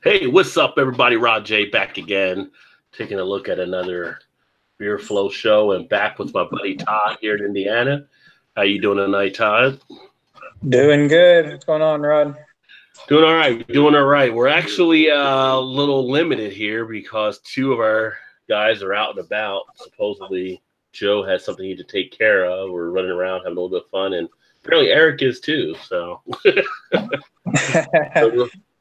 Hey, what's up, everybody? Rod J back again, taking a look at another Beer Flow show, and back with my buddy Todd here in Indiana. How you doing tonight, Todd? Doing good. What's going on, Rod? Doing all right. Doing all right. We're actually a little limited here because two of our guys are out and about. Supposedly, Joe has something he need to take care of. We're running around having a little bit of fun, and apparently Eric is too. So,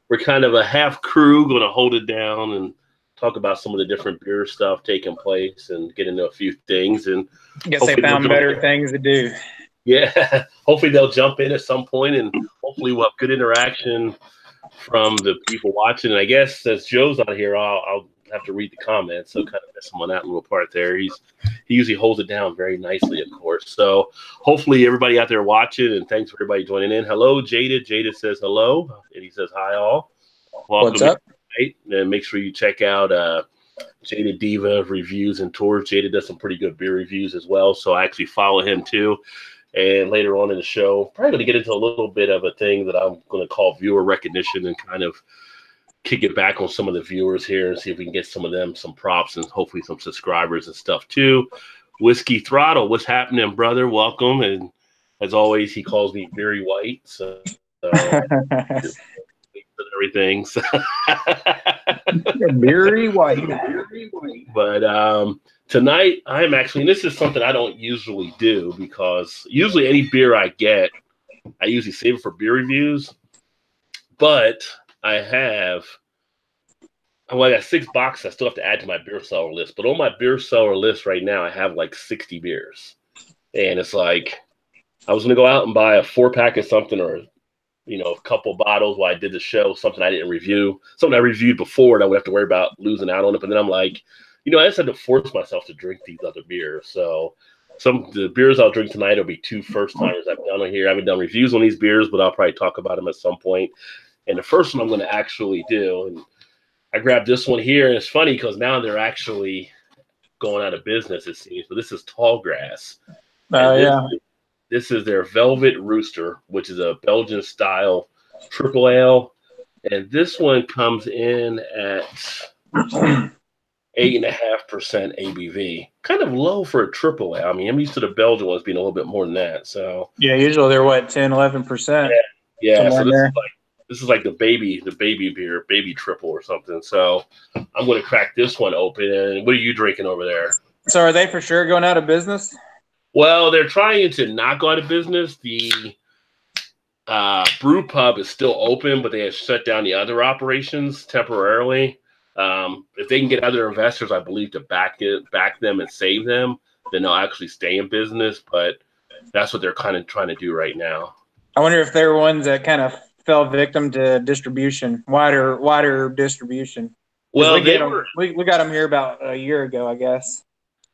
we're kind of a half crew, going to hold it down and talk about some of the different beer stuff taking place and get into a few things. And Guess they found better things to do. Yeah, hopefully they'll jump in at some point, and hopefully we'll have good interaction from the people watching. And I guess since Joe's out here, I'll have to read the comments. So kind of miss him on that little part there. He usually holds it down very nicely, of course. So hopefully everybody out there watching, and thanks for everybody joining in. Hello, Jaded. Jaded says hello, and he says hi all. Welcome. What's up? And make sure you check out Jaded Diva reviews and tours. Jaded does some pretty good beer reviews as well, so I actually follow him too. And later on in the show, probably going to get into a little bit of a thing that I'm going to call viewer recognition and kind of kick it back on some of the viewers here and see if we can get some of them some props and hopefully some subscribers and stuff too. Whiskey Throttle, what's happening, brother? Welcome. And as always, he calls me Beery White. So everything. So. Beery White. But tonight, I'm actually, and this is something I don't usually do because usually any beer I get, I usually save it for beer reviews. But I got 6 boxes I still have to add to my beer cellar list. But on my beer cellar list right now, I have like 60 beers. And it's like, I was going to go out and buy a 4-pack of something or a couple bottles while I did the show, something I didn't review, something I reviewed before, and I would have to worry about losing out on it. But then I'm like, I just had to force myself to drink these other beers. So some of the beers I'll drink tonight will be 2 first-timers I've done on here. I haven't done reviews on these beers, but I'll probably talk about them at some point. And the first one I'm going to actually do, and I grabbed this one here, and it's funny because now they're actually going out of business, it seems. But this is Tallgrass. Yeah. This is their Velvet Rooster, which is a Belgian-style triple ale. And this one comes in at 8.5% ABV. Kind of low for a triple ale. I mean, I'm used to the Belgian ones being a little bit more than that. So yeah, usually they're what, 10, 11%. Yeah. So this is like the baby beer, baby triple or something. So I'm going to crack this one open. And what are you drinking over there? So are they for sure going out of business? Well, they're trying to not go out of business. The brew pub is still open, but they have shut down the other operations temporarily. If they can get other investors, I believe, to back them and save them, then they'll actually stay in business. But that's what they're kind of trying to do right now. I wonder if they're ones that kind of fell victim to distribution, wider distribution. Well, we got them here about a year ago, I guess.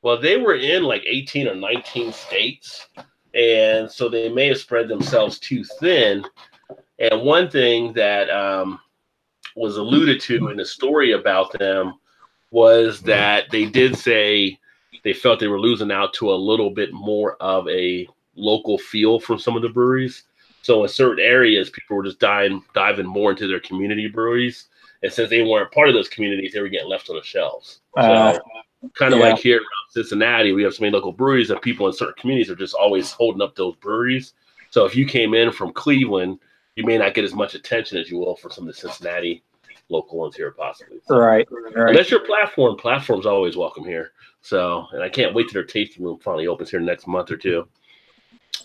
Well, they were in like 18 or 19 states, and so they may have spread themselves too thin. And one thing that was alluded to in the story about them was that they did say they felt they were losing out to a little bit more of a local feel from some of the breweries. So in certain areas, people were just diving more into their community breweries. And since they weren't part of those communities, they were getting left on the shelves. So kind of like here around Cincinnati, we have so many local breweries that people in certain communities are just always holding up those breweries. So if you came in from Cleveland, you may not get as much attention as you will for some of the Cincinnati local ones here, possibly. So, right. Unless your platform's always welcome here. So, and I can't wait till their tasting room finally opens here next month or two.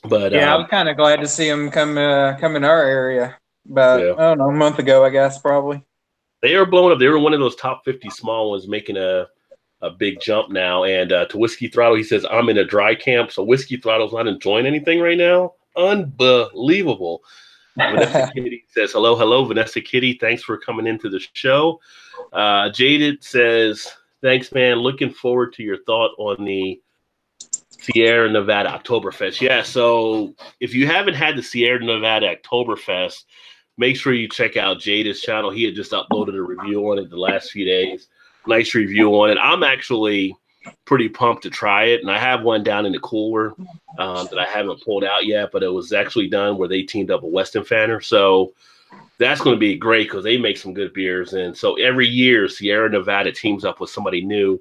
But I'm kind of glad to see them come in our area. But I don't know, a month ago, I guess, probably. They are blowing up. They were one of those top 50 small ones, making a big jump now. And to Whiskey Throttle, he says, I'm in a dry camp. So Whiskey Throttle's not enjoying anything right now. Unbelievable. Vanessa Kitty says, hello, Vanessa Kitty. Thanks for coming into the show. Jaded says, thanks, man. Looking forward to your thought on the Sierra Nevada Oktoberfest. Yeah, so if you haven't had the Sierra Nevada Oktoberfest, make sure you check out Jaded's channel. He had just uploaded a review on it the last few days. Nice review on it. I'm actually pretty pumped to try it, and I have one down in the cooler that I haven't pulled out yet, but it was actually done where they teamed up with Weston Fanner. So That's going to be great because they make some good beers. And so every year, Sierra Nevada teams up with somebody new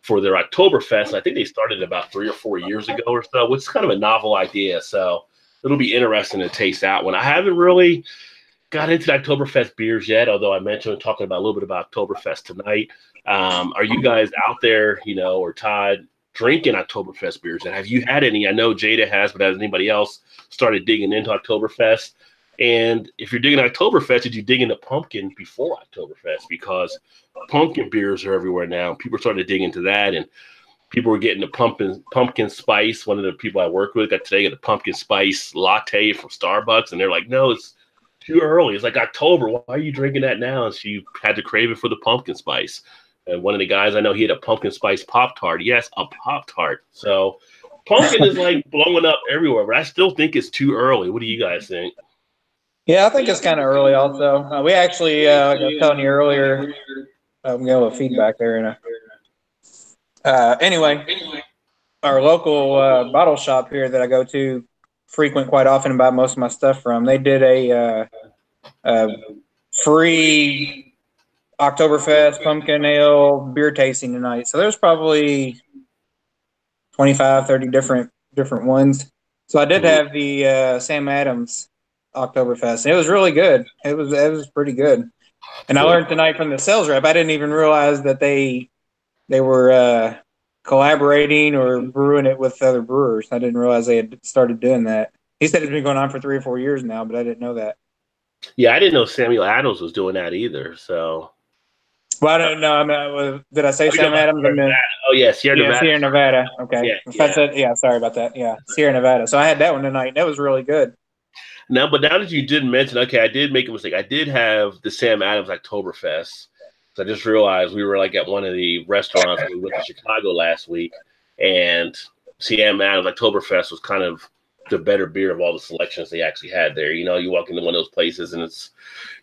for their Oktoberfest. I think they started about 3 or 4 years ago or so, which is kind of a novel idea. So it'll be interesting to taste that one. I haven't really got into the Oktoberfest beers yet, although I mentioned talking about a little bit about Oktoberfest tonight. Are you guys out there, or Todd, drinking Oktoberfest beers? And have you had any? I know Jada has, but has anybody else started digging into Oktoberfest? And if you're digging Oktoberfest, did you dig into pumpkin before Oktoberfest? Because pumpkin beers are everywhere now. People started digging into that, and people were getting the pumpkin spice. One of the people I work with got a pumpkin spice latte from Starbucks, and they're like, "No, it's too early. It's like October. Why are you drinking that now?" And she had to crave it for the pumpkin spice. And one of the guys I know, he had a pumpkin spice Pop-Tart. Yes, a Pop-Tart. So pumpkin is like blowing up everywhere, but I still think it's too early. What do you guys think? Yeah, I think it's kind of early also. We actually, like I was telling you earlier, I'm getting a little feedback there. Anyway, our local bottle shop here that I go to frequent quite often and buy most of my stuff from, they did a free Oktoberfest pumpkin ale beer tasting tonight. So there's probably 25, 30 different ones. So I did have the Sam Adams Oktoberfest. It was really good. It was pretty good. And I learned tonight from the sales rep, I didn't even realize that they were collaborating or brewing it with other brewers. I didn't realize they had started doing that. He said it's been going on for 3 or 4 years now, but I didn't know that. Yeah, I didn't know Samuel Adams was doing that either. So, well, I don't know. I mean, did I say Sam Adams? Oh yeah, Sierra Nevada. Sierra Nevada. Okay. Yeah. Sorry about that. Yeah, Sierra Nevada. So I had that one tonight. That was really good. Now, but now that you did mention, okay, I did make a mistake. I did have the Sam Adams Oktoberfest. So I just realized we were like at one of the restaurants when we went to Chicago last week, and Sam Adams Oktoberfest was kind of the better beer of all the selections they actually had there. You walk into one of those places and it's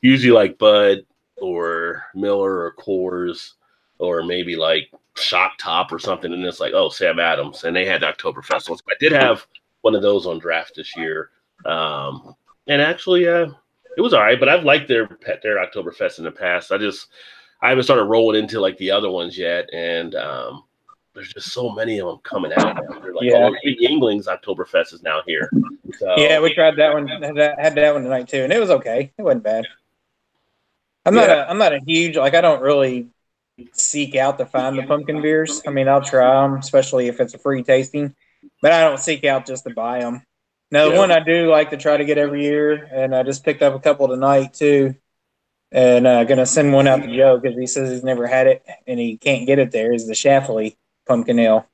usually like Bud or Miller or Coors or maybe like Shock Top or something, and it's like, oh, Sam Adams, and they had the Oktoberfest. So I did have one of those on draft this year, and actually, it was all right. But I've liked their Oktoberfest in the past. I haven't started rolling into like the other ones yet, and there's just so many of them coming out. They're like, Yingling's Oktoberfest is now here. So, yeah, we tried that one. Had that one tonight too, and it was okay. It wasn't bad. I'm not a huge, like, I don't really seek out to find the pumpkin beers. I mean, I'll try them, especially if it's a free tasting, but I don't seek out just to buy them. Now, the one I do like to try to get every year, and I just picked up a couple tonight too, and going to send one out to Joe because he says he's never had it and he can't get it there, is the Schlafly pumpkin ale.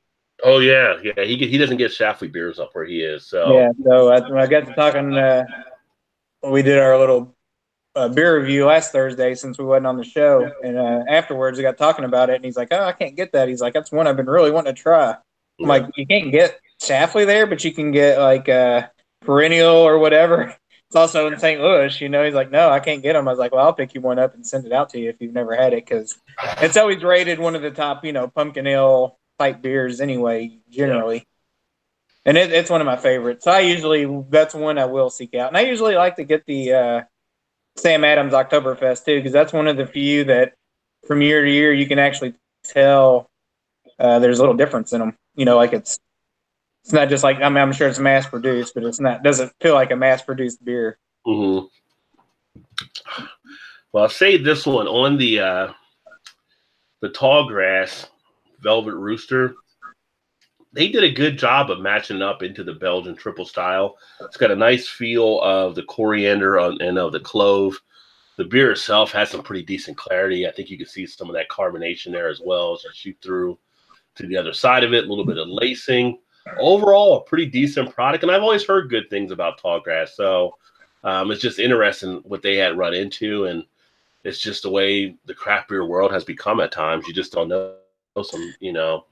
Oh, yeah. He doesn't get Schlafly beers up where he is. So yeah, so when I got to talking, we did our little beer review last Thursday since we wasn't on the show, and afterwards we got talking about it, and he's like, "Oh, I can't get that." He's like, "That's one I've been really wanting to try." I'm like, "You can't get Schlafly there, but you can get like Perennial or whatever. It's also in St. Louis, He's like, "No, I can't get them." I was like, "Well, I'll pick you one up and send it out to you if you've never had it, because it's always rated one of the top, pumpkin ale type beers anyway, generally." Yeah. And it's one of my favorites. So that's one I will seek out, and I usually like to get the Sam Adams Oktoberfest too, because that's one of the few that from year to year you can actually tell there's a little difference in them. Like it's not just like, I'm sure it's mass produced, but doesn't feel like a mass produced beer. Mm-hmm. Well, I'll say this one on the Tall Grass Velvet Rooster. They did a good job of matching up into the Belgian triple style. It's got a nice feel of the coriander and of the clove. The beer itself has some pretty decent clarity. I think you can see some of that carbonation there as well as you shoot through to the other side of it. A little bit of lacing. Overall, a pretty decent product. And I've always heard good things about Tallgrass. So it's just interesting what they had run into. And it's just the way the craft beer world has become at times. You just don't know.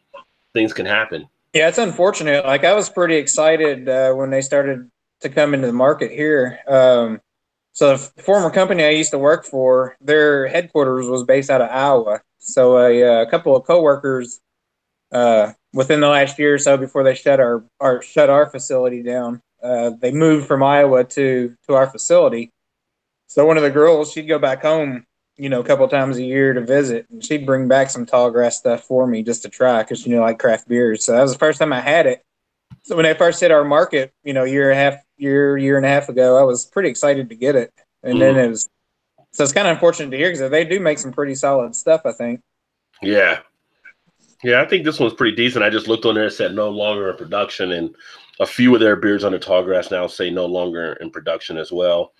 Things can happen. Yeah, it's unfortunate. Like, I was pretty excited when they started to come into the market here. So the former company I used to work for, their headquarters was based out of Iowa. So a couple of coworkers within the last year or so before they shut our facility down, they moved from Iowa to our facility. So one of the girls, she'd go back home, a couple times a year to visit, and she'd bring back some tall grass stuff for me just to try because like craft beers. So that was the first time I had it. So when they first hit our market, year and a half ago, I was pretty excited to get it, and then it was. So it's kind of unfortunate to hear because they do make some pretty solid stuff, I think. Yeah. Yeah, I think this one's pretty decent. I just looked on there and said no longer in production, and a few of their beers under Tallgrass now say no longer in production as well.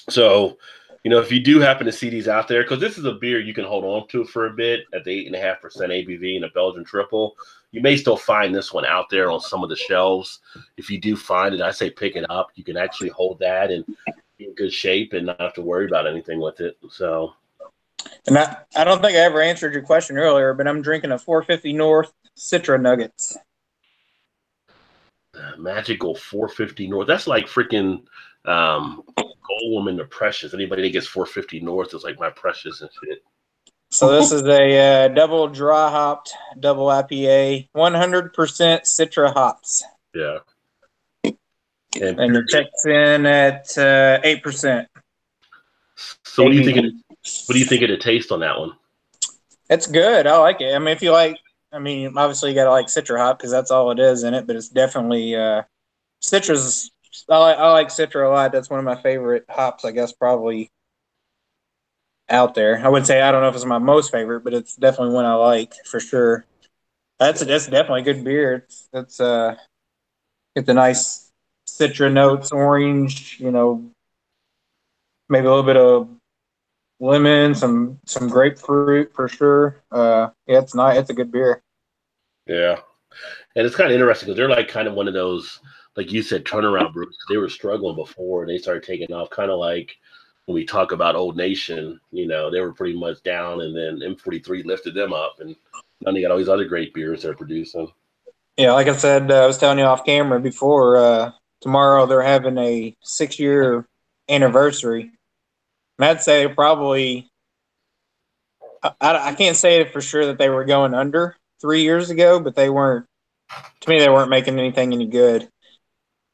So, if you do happen to see these out there, because this is a beer you can hold on to for a bit at the 8.5% ABV and a Belgian triple, you may still find this one out there on some of the shelves. If you do find it, I say pick it up. You can actually hold that and be in good shape and not have to worry about anything with it. So. And I don't think I ever answered your question earlier, but I'm drinking a 450 North Citra Nuggets. Magical 450 North. That's like freaking Goldwoman the Precious. Anybody that gets 450 North is like my precious and shit. So this is a double dry hopped, double IPA, 100% Citra hops. Yeah. And it checks in at 8%. So what do you think? What do you think of the taste on that one? It's good. I like it. I mean, if you like, obviously you got to like Citra hop because that's all it is in it. But it's definitely Citra's. I like Citra a lot. That's one of my favorite hops, I guess, probably out there. I would say I don't know if it's my most favorite, but it's definitely one I like for sure. That's definitely a good beer. It's a nice Citra notes, orange. Maybe a little bit of lemon, some grapefruit for sure. Yeah, it's nice. It's a good beer. Yeah, and it's kind of interesting because they're like kind of one of those, like you said, turnaround brews. They were struggling before and they started taking off. Kind of like when we talk about Old Nation, they were pretty much down, and then M43 lifted them up, and now they got all these other great beers they're producing. Yeah, like I said, I was telling you off camera before. Tomorrow they're having a 6-year anniversary. And I'd say probably, I can't say it for sure that they were going under 3 years ago, but they weren't. To me, they weren't making anything any good.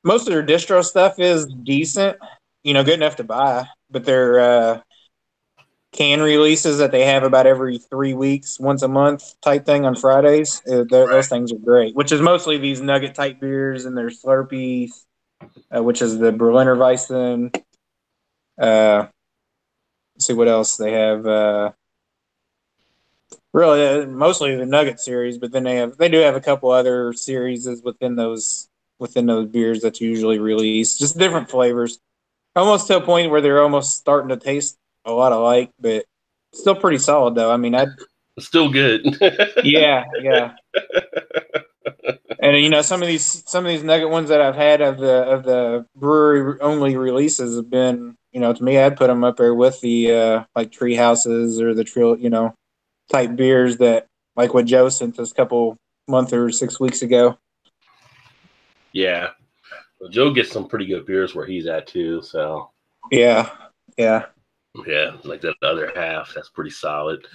Most of their distro stuff is decent, good enough to buy, but their can releases that they have about every 3 weeks, once a month type thing on Fridays, those things are great, which is mostly these nugget type beers and their Slurpees, which is the Berliner Weissen. Let's see what else they have. Really, mostly the Nugget series, but then they do have a couple other series within those beers that's usually released, just different flavors, almost to a point where they're almost starting to taste a lot alike, but still pretty solid though. It's still good. yeah. And some of these Nugget ones that I've had of the brewery only releases have been, to me, I'd put them up there with the like Tree Houses or the Trill, type beers that like what Joe sent us a couple months or 6 weeks ago. Yeah. Well, Joe gets some pretty good beers where he's at too. So yeah, like that other half, that's pretty solid.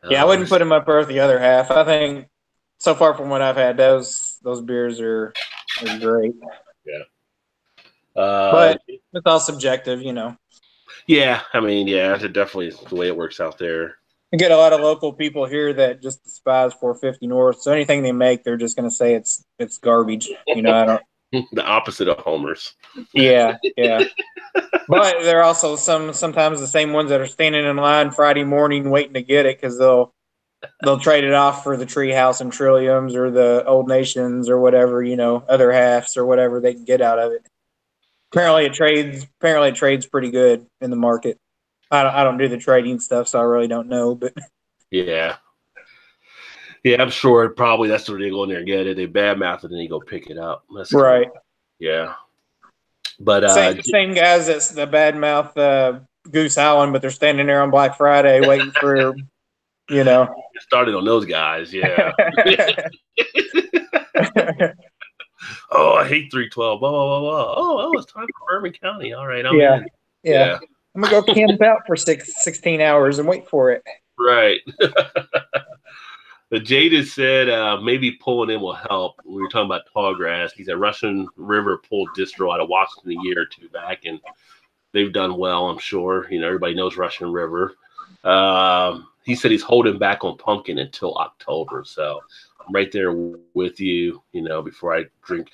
Yeah, I wouldn't put him up there with the other half. I think so far from what I've had, those beers are great. Yeah, but it's all subjective, Yeah, it definitely is the way it works out there. I get a lot of local people here that just despise 450 North. So anything they make, they're just going to say it's garbage. I don't. The opposite of homers. Yeah. But there are also sometimes the same ones that are standing in line Friday morning waiting to get it because they'll trade it off for the Treehouse and Trilliums or the Old Nations or whatever, other halves or whatever they can get out of it. Apparently it trades pretty good in the market. I don't do the trading stuff, so I really don't know. But yeah, I'm sure probably that's where they go in there and get it. They badmouth it and they go pick it up. That's right. Cool. Yeah, but same guys that's the badmouth Goose Island, but they're standing there on Black Friday waiting for It started on those guys. Yeah. Oh, I hate 312. Blah, blah, blah, blah. Oh, it's time for Bourbon County. All right, I'm in. Yeah. I'm going to go camp out for 16 hours and wait for it. Right. But Jada said maybe pulling in will help. We were talking about tall grass. He said Russian River pulled distro out of Washington a year or two back, and they've done well, I'm sure. You know, everybody knows Russian River. He said he's holding back on pumpkin until October. So I'm right there with you, you know, before I drink.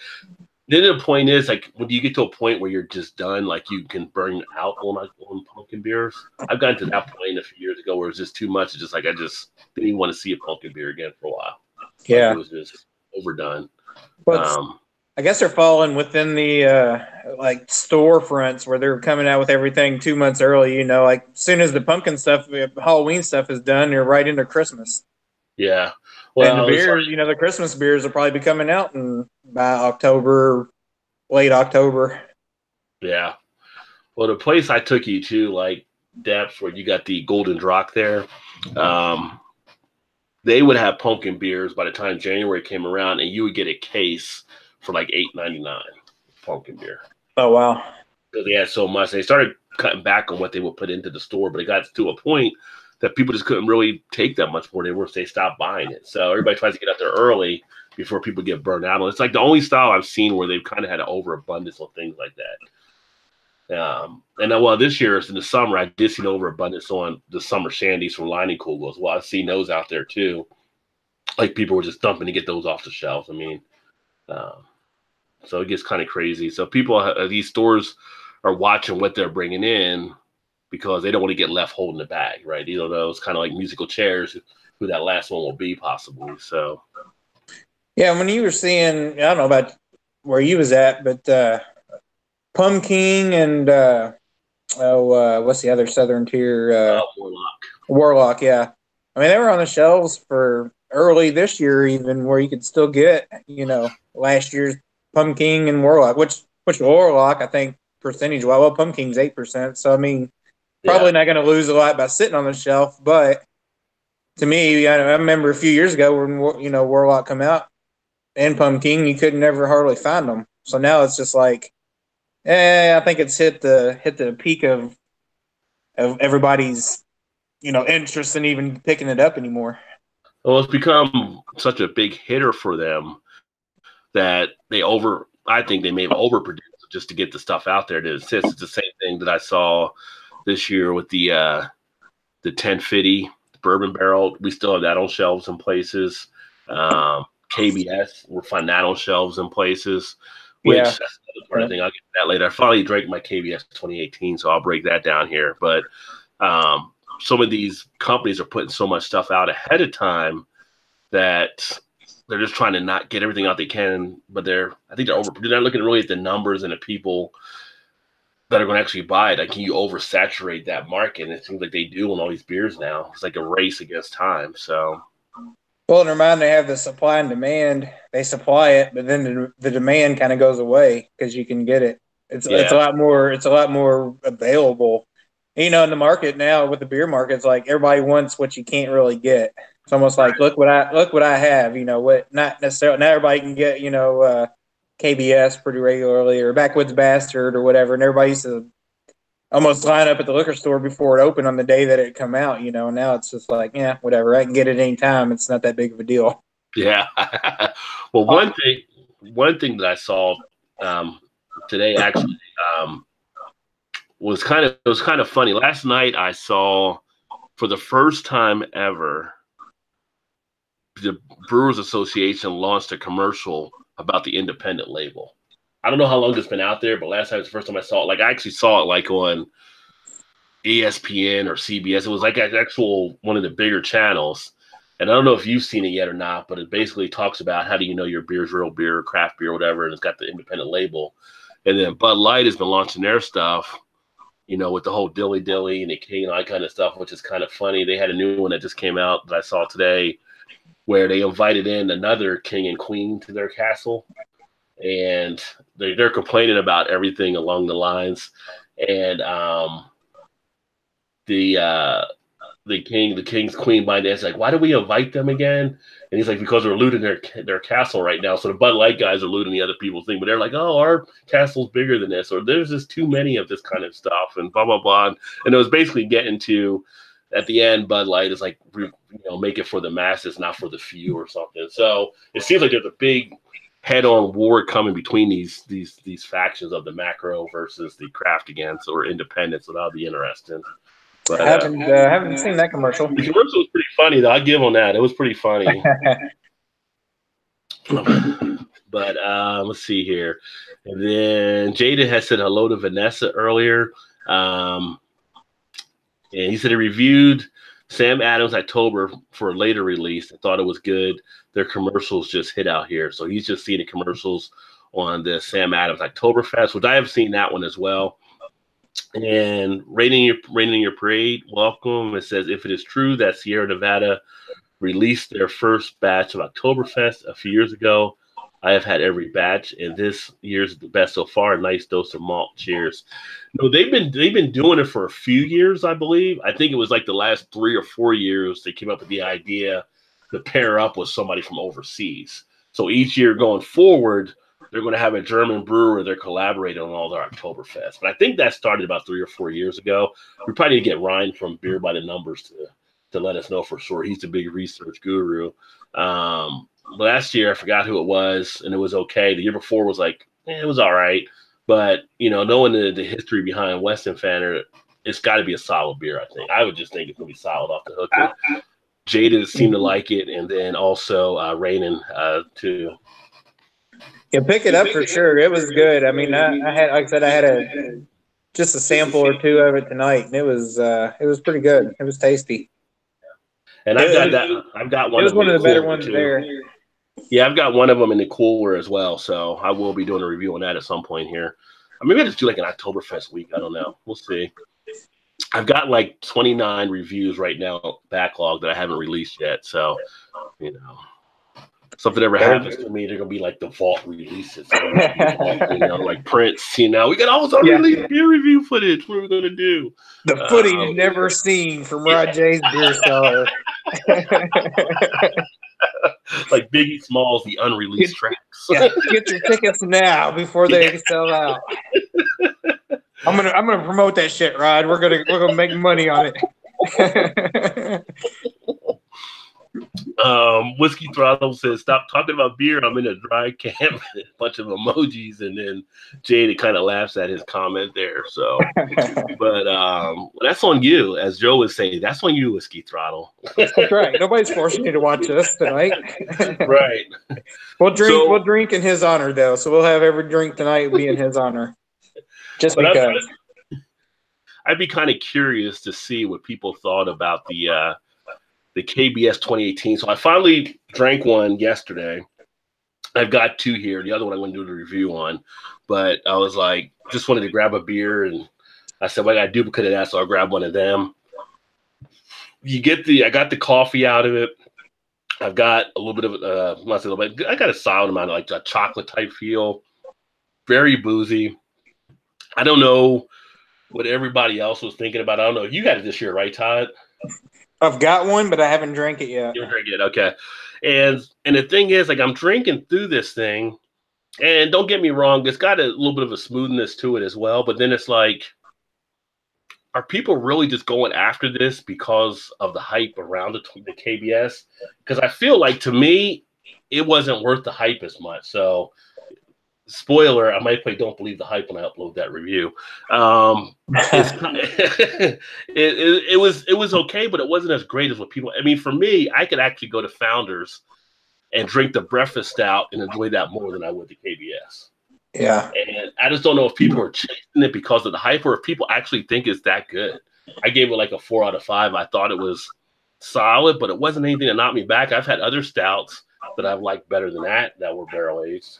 Then the point is, like, when you get to a point where you're just done, like you can burn out on pumpkin beers. I've gotten to that point a few years ago where it's just too much. It's just like I just didn't even want to see a pumpkin beer again for a while. Like it Yeah. was just overdone. But I guess they're falling within the like storefronts where they're coming out with everything 2 months early. You know, like as soon as the pumpkin stuff, Halloween stuff is done, you're right into Christmas. Yeah. And the Well, it's beers, like, you know, the Christmas beers will probably be coming out by October, late October. yeah. Well, the place I took you to, like Depths, where you got the Golden Rock there, um, they would have pumpkin beers by the time January came around, and you would get a case for like $8.99 pumpkin beer. Oh wow! Because they had so much. They started cutting back on what they would put into the store, but it got to a point that people just couldn't really take that much more. They stopped buying it. So everybody tries to get out there early before people get burned out. And it's like the only style I've seen where they've kind of had an overabundance of things like that. And well, this year in the summer, I did see an overabundance on the summer shandies from Lining Kugel as well. I've seen those out there too. Like people were just dumping to get those off the shelves. I mean, so it gets kind of crazy. So people, these stores are watching what they're bringing in because they don't want to get left holding the bag, right? You know, those kind of like musical chairs, who that last one will be possibly. So, yeah, when you were seeing, I don't know about where you was at, but Pumpkin and what's the other Southern tier? Warlock. Warlock, yeah. I mean, they were on the shelves for early this year, even where you could still get, you know, last year's Pumpkin and Warlock, which Warlock, I think, percentage well, Pumpkin's 8%. So I mean, probably not going to lose a lot by sitting on the shelf. But to me, I remember a few years ago when Warlock come out and Pumpkin, you could never hardly find them. So now it's just like, I think it's hit the peak of everybody's interest in even picking it up anymore. Well, it's become such a big hitter for them that I think they may have overproduced just to get the stuff out there to assist. It's the same thing that I saw this year with the 1050 bourbon barrel. We still have that on shelves in places. KBS, we'll find that on shelves in places, which that's another part of the thing. I'll get to that later. I finally drank my KBS 2018, so I'll break that down here. But some of these companies are putting so much stuff out ahead of time that they're just trying to not get everything out they can, but I think they're not looking really at the numbers and the people that are going to actually buy it. Like, can you oversaturate that market? And it seems like they do on all these beers now. It's like a race against time. So, well, in their mind, they have the supply and demand. They supply it, but then the demand kind of goes away because you can get it. It's a lot more. It's a lot more available. You know, in the market now with the beer market, it's like everybody wants what you can't really get. It's almost like look what I have. You know what? Not necessarily. Not everybody can get KBS pretty regularly or Backwoods Bastard or whatever. And everybody used to almost line up at the liquor store before it opened on the day that it come out. You know, and now it's just like, yeah, whatever. I can get it any time. It's not that big of a deal. Yeah. Well, one thing that I saw today actually was kind of funny. Last night I saw, for the first time ever, the Brewers Association launched a commercial about the independent label. I don't know how long it's been out there, but last time was the first time I saw it. Like, I actually saw it like on ESPN or CBS. It was like an actual one of the bigger channels. And I don't know if you've seen it yet or not, but it basically talks about how do you know your beer's real beer, craft beer, whatever, and it's got the independent label. And then Bud Light has been launching their stuff, you know, with the whole Dilly Dilly and the King and all that kind of stuff, which is kind of funny. They had a new one that just came out that I saw today where they invited in another king and queen to their castle. And they're complaining about everything along the lines. And the king's queen by is like, why do we invite them again? And he's like, because we're looting their castle right now. So the Bud Light guys are looting the other people's thing, but they're like, oh, our castle's bigger than this, or there's just too many of this kind of stuff, and blah blah blah. And it was basically getting to, at the end, Bud Light is like, make it for the masses, not for the few, or something. So it seems like there's a big head-on war coming between these factions of the macro versus the craft against or independent. So that'll be interesting. But haven't seen that commercial. The commercial was pretty funny, though. I give them that. It was pretty funny. But let's see here. And then Jada had said hello to Vanessa earlier. And he said he reviewed Sam Adams October for a later release. I thought it was good. Their commercials just hit out here. So he's just seeing the commercials on the Sam Adams Oktoberfest, which I have seen that one as well. And rating your parade, welcome. It says, if it is true that Sierra Nevada released their first batch of Oktoberfest a few years ago, I have had every batch, and this year's the best so far. Nice dose of malt. Cheers. No, they've been doing it for a few years, I believe. I think it was like the last 3 or 4 years they came up with the idea to pair up with somebody from overseas. So each year going forward, they're going to have a German brewer they're collaborating on all their Oktoberfest. But I think that started about 3 or 4 years ago. We probably need to get Ryan from Beer by the Numbers to let us know for sure. He's the big research guru. Last year, I forgot who it was, and it was okay. The year before was like, it was all right. But, knowing the history behind Weston Fanner, it's got to be a solid beer, I think. I would just think it's going to be solid off the hook. Jada seemed to like it, and then also Rainin, too. Yeah, pick it up for sure. It was good. I mean, I had, like I said, I had just a sample or two of it tonight, and it was pretty good. It was tasty. And I've got one. It was one of the better ones there. Yeah, I've got one of them in the cooler as well, so I will be doing a review on that at some point here. Maybe I'll just do like an Oktoberfest week. I don't know. We'll see. I've got like 29 reviews right now backlog that I haven't released yet, so something ever happens to me, they're gonna be like the vault releases, like Prince. We got all this unreleased beer review footage. What are we gonna do? The footage never seen from Rod J's beer cellar. Like Biggie Smalls, the unreleased tracks. Get your tickets now before they sell out. I'm gonna promote that shit, Rod. We're gonna make money on it. Whiskey Throttle says, stop talking about beer. I'm in a dry camp. A bunch of emojis, and then Jada kind of laughs at his comment there. So, but that's on you, as Joe would say. That's on you, Whiskey Throttle. That's right. Nobody's forcing you to watch us tonight. Right. We'll drink in his honor, though. So we'll have every drink tonight be in his honor. Just because. I'd be kind of curious to see what people thought about the KBS 2018. So I finally drank one yesterday. I've got 2 here. The other one I'm going to do the review on. But I was like, just wanted to grab a beer. And I said, well, I got a duplicate of that, so I'll grab one of them. I got the coffee out of it. I've got a little bit of, not a little bit, I got a solid amount of like a chocolate type feel. Very boozy. I don't know what everybody else was thinking about. I don't know. You got it this year, right, Todd? I've got one, but I haven't drank it yet. You haven't drank it, okay. And the thing is, like, I'm drinking through this thing, and don't get me wrong, it's got a little bit of a smoothness to it as well. But then it's like, are people really just going after this because of the hype around the KBS? Because I feel like, to me, it wasn't worth the hype as much. So, spoiler, I might play Don't Believe the Hype when I upload that review. It was okay, but it wasn't as great as what people. I mean, for me, I could actually go to Founders and drink the breakfast stout and enjoy that more than I would the KBS. Yeah. And I just don't know if people are chasing it because of the hype or if people actually think it's that good. I gave it like a 4 out of 5. I thought it was solid, but it wasn't anything that knocked me back. I've had other stouts that I've liked better than that were barrel aged.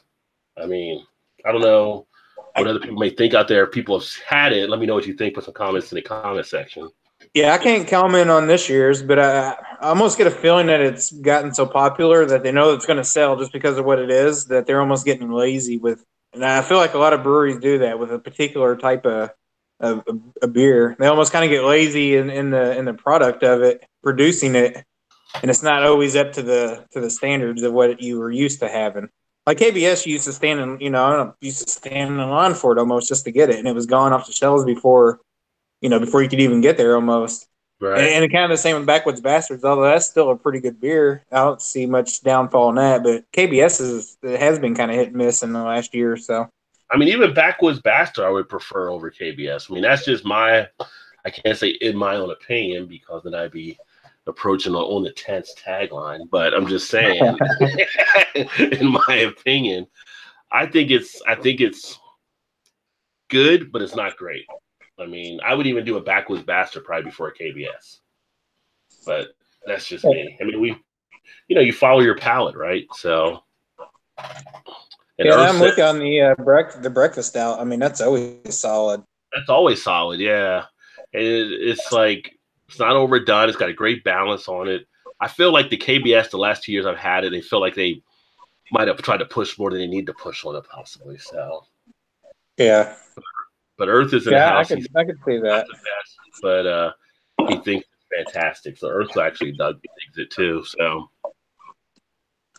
I mean, I don't know what other people may think out there. If people have had it, let me know what you think. Put some comments in the comment section. Yeah, I can't comment on this year's, but I almost get a feeling that it's gotten so popular that they know it's going to sell just because of what it is, that they're almost getting lazy with. And I feel like a lot of breweries do that with a particular type of a beer. They almost kind of get lazy in the product of it, producing it, and it's not always up to the standards of what you were used to having. Like KBS used to stand in line for it almost just to get it, and it was gone off the shelves before you could even get there almost. Right. And kind of the same with Backwoods Bastards, although that's still a pretty good beer. I don't see much downfall in that, but it has been kind of hit and miss in the last year or so. I mean, even Backwoods Bastard, I would prefer over KBS. I mean, that's just I can't say in my own opinion, because then I'd be approaching on the tense tagline. But I'm just saying, in my opinion, I think it's good, but it's not great. I mean, I would even do a Backwoods Bastard probably before a KBS. But that's just me. I mean, you follow your palate, right? So. Yeah, I'm with you on the breakfast stout. I mean, that's always solid. That's always solid, yeah. And it's like it's not overdone. It's got a great balance on it. I feel like the KBS, the last 2 years I've had it, they feel like they might have tried to push more than they need to push on it, possibly. So, yeah. But Earth is in the house. I could see that. The best, but he thinks it's fantastic. So Earth actually digs it too. So.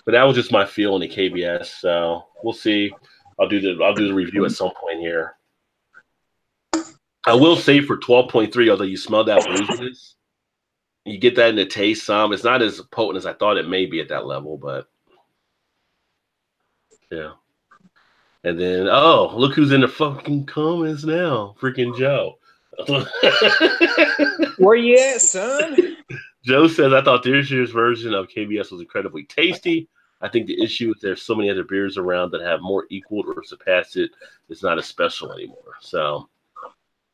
But that was just my feel on the KBS. So we'll see. I'll do the review at some point here. I will say for 12.3, although you smell that booziness, you get that in the taste some. It's not as potent as I thought it may be at that level, but yeah. And then, look who's in the fucking comments now. Freaking Joe. Where you at, son? Joe says, I thought this year's version of KBS was incredibly tasty. I think the issue is there's so many other beers around that have more equaled or surpassed it. It's not as special anymore. So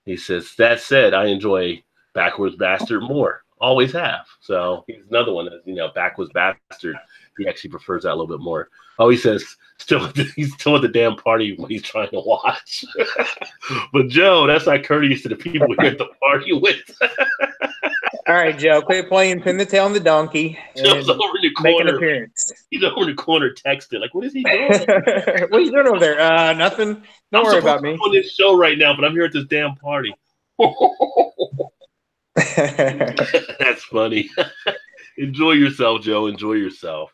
he says, that said, I enjoy Backwoods Bastard more. Always have. So he's another one that, Backwoods Bastard, he actually prefers that a little bit more. Oh, he says he's still at the damn party when he's trying to watch. But Joe, that's not courteous to the people you're at the party with. All right, Joe, quit playing pin the tail on the donkey. Joe's over in the corner. Make an appearance. He's over in the corner texting. Like, what is he doing? What are you doing over there? Nothing. Don't worry about me. I'm on this show right now, but I'm here at this damn party. That's funny. Enjoy yourself, Joe. Enjoy yourself.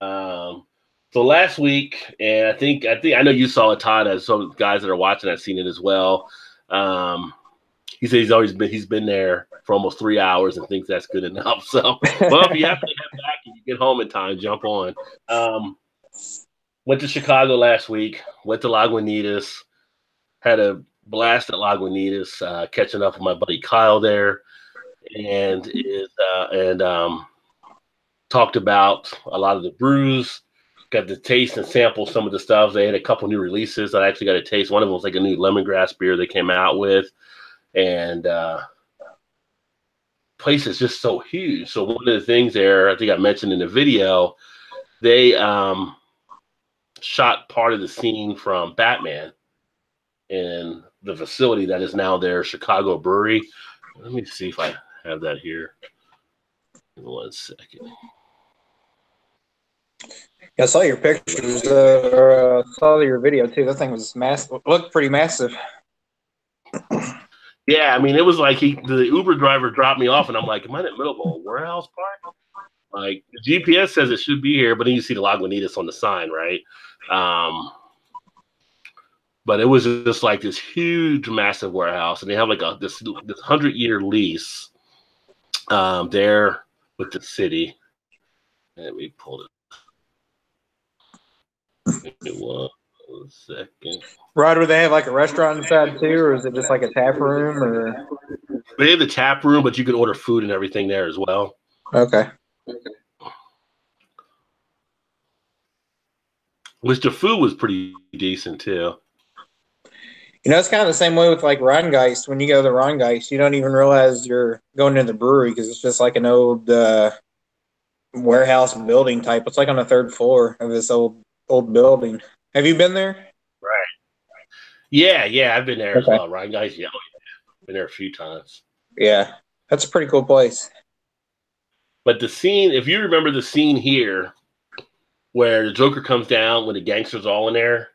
So last week, and I think I know you saw it, Todd. As some guys that are watching, I've seen it as well. He said he's been there for almost 3 hours and thinks that's good enough. So, well, if you happen to head back and you get home in time, jump on. Went to Chicago last week. Went to Lagunitas. Had a blast at Lagunitas, catching up with my buddy Kyle there, and talked about a lot of the brews. Got to taste and sample some of the stuff. They had a couple new releases that I actually got to taste. One of them was like a new lemongrass beer they came out with. And place is just so huge. So one of the things there, I think I mentioned in the video, they shot part of the scene from Batman in the facility that is now their Chicago brewery. Let me see if I have that here. 1 second. I saw your pictures, or saw your video too. That thing was massive. Looked pretty massive. Yeah, I mean, it was like the Uber driver dropped me off, and I'm like, am I in the middle of a warehouse park? Like, the GPS says it should be here, but then you see the Lagunitas on the sign, right? But it was just like this huge, massive warehouse, and they have like this 100-year lease there with the city. Let me pull it. One second. Rod, would they have like a restaurant inside too, or is it just like a tap room? Or they have the tap room, but you can order food and everything there as well. Okay. Which the food was pretty decent too. It's kind of the same way with like Rheingeist. When you go to the Rheingeist, you don't even realize you're going to the brewery because it's just like an old warehouse building type. It's like on the 3rd floor of this old building. Have you been there? Right. Yeah, I've been there as well. Rheingeist, yeah, been there a few times. Yeah, that's a pretty cool place. But the scene, if you remember the scene here, where the Joker comes down when the gangsters all in there.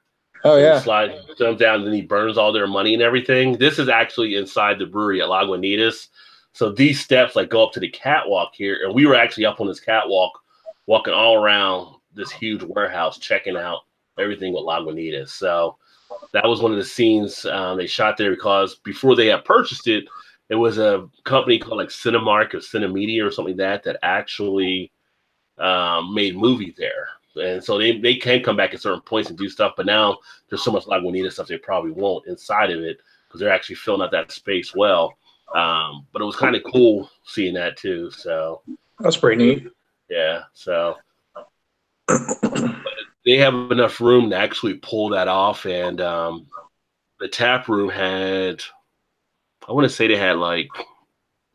Oh yeah. He comes down and then he burns all their money and everything. This is actually inside the brewery at Lagunitas. So these steps like go up to the catwalk here, and we were actually up on this catwalk, walking all around this huge warehouse, checking out everything with Lagunitas. So that was one of the scenes they shot there because before they had purchased it, It was a company called like Cinemark or Cinemedia or something like that actually made movies there. And so they can come back at certain points and do stuff, but now there's so much Lagunitas stuff they probably won't inside of it because they're actually filling out that space well. But it was kind of cool seeing that too. So that's pretty neat. Yeah. So they have enough room to actually pull that off. And the tap room had, I want to say they had like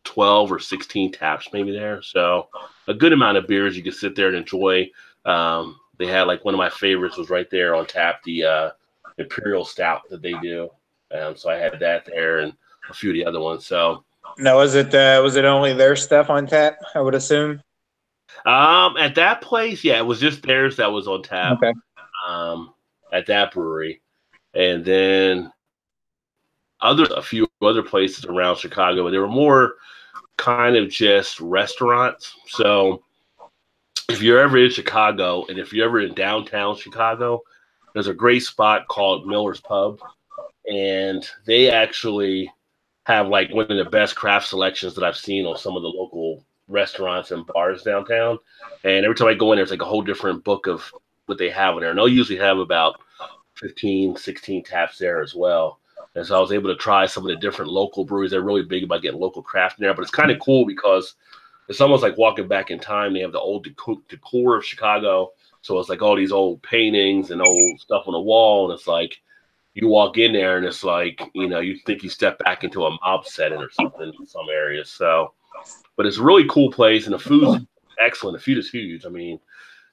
12 or 16 taps maybe there. So a good amount of beers you could sit there and enjoy. They had like one of my favorites was right there on tap, the Imperial Stout that they do. So I had that there and a few of the other ones. So now, was it only their stuff on tap? I would assume. At that place, yeah, it was just theirs that was on tap. Okay. At that brewery, and then a few other places around Chicago, they were more kind of just restaurants. So if you're ever in Chicago and if you're ever in downtown Chicago, there's a great spot called Miller's Pub, and they actually have like one of the best craft selections that I've seen on some of the local restaurants and bars downtown. And every time I go in there, it's like a whole different book of what they have in there. And they'll usually have about 15, 16 taps there as well. And so I was able to try some of the different local breweries. They're really big about getting local craft in there, but it's kind of cool because it's almost like walking back in time. They have the old decor of Chicago. So it's like all these old paintings and old stuff on the wall. And it's like, you walk in there and it's like, you think you step back into a mob setting or something in some areas. So, but it's a really cool place and the food's excellent. The food is huge. I mean,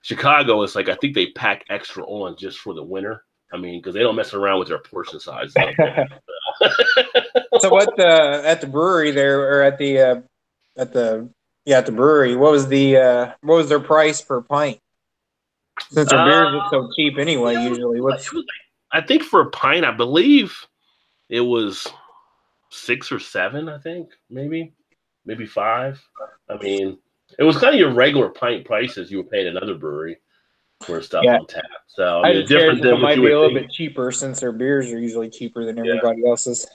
Chicago is like, I think they pack extra on just for the winter. I mean, because they don't mess around with their portion size. So what at the brewery there, or at the brewery, what was their price per pint? Since their beers are so cheap anyway, usually. I think for a pint, I believe it was 6 or 7. I think maybe 5. I mean, it was kind of your regular pint prices you would pay at another brewery for stuff on tap. So I mean, different than what might be a little bit cheaper since their beers are usually cheaper than everybody else's.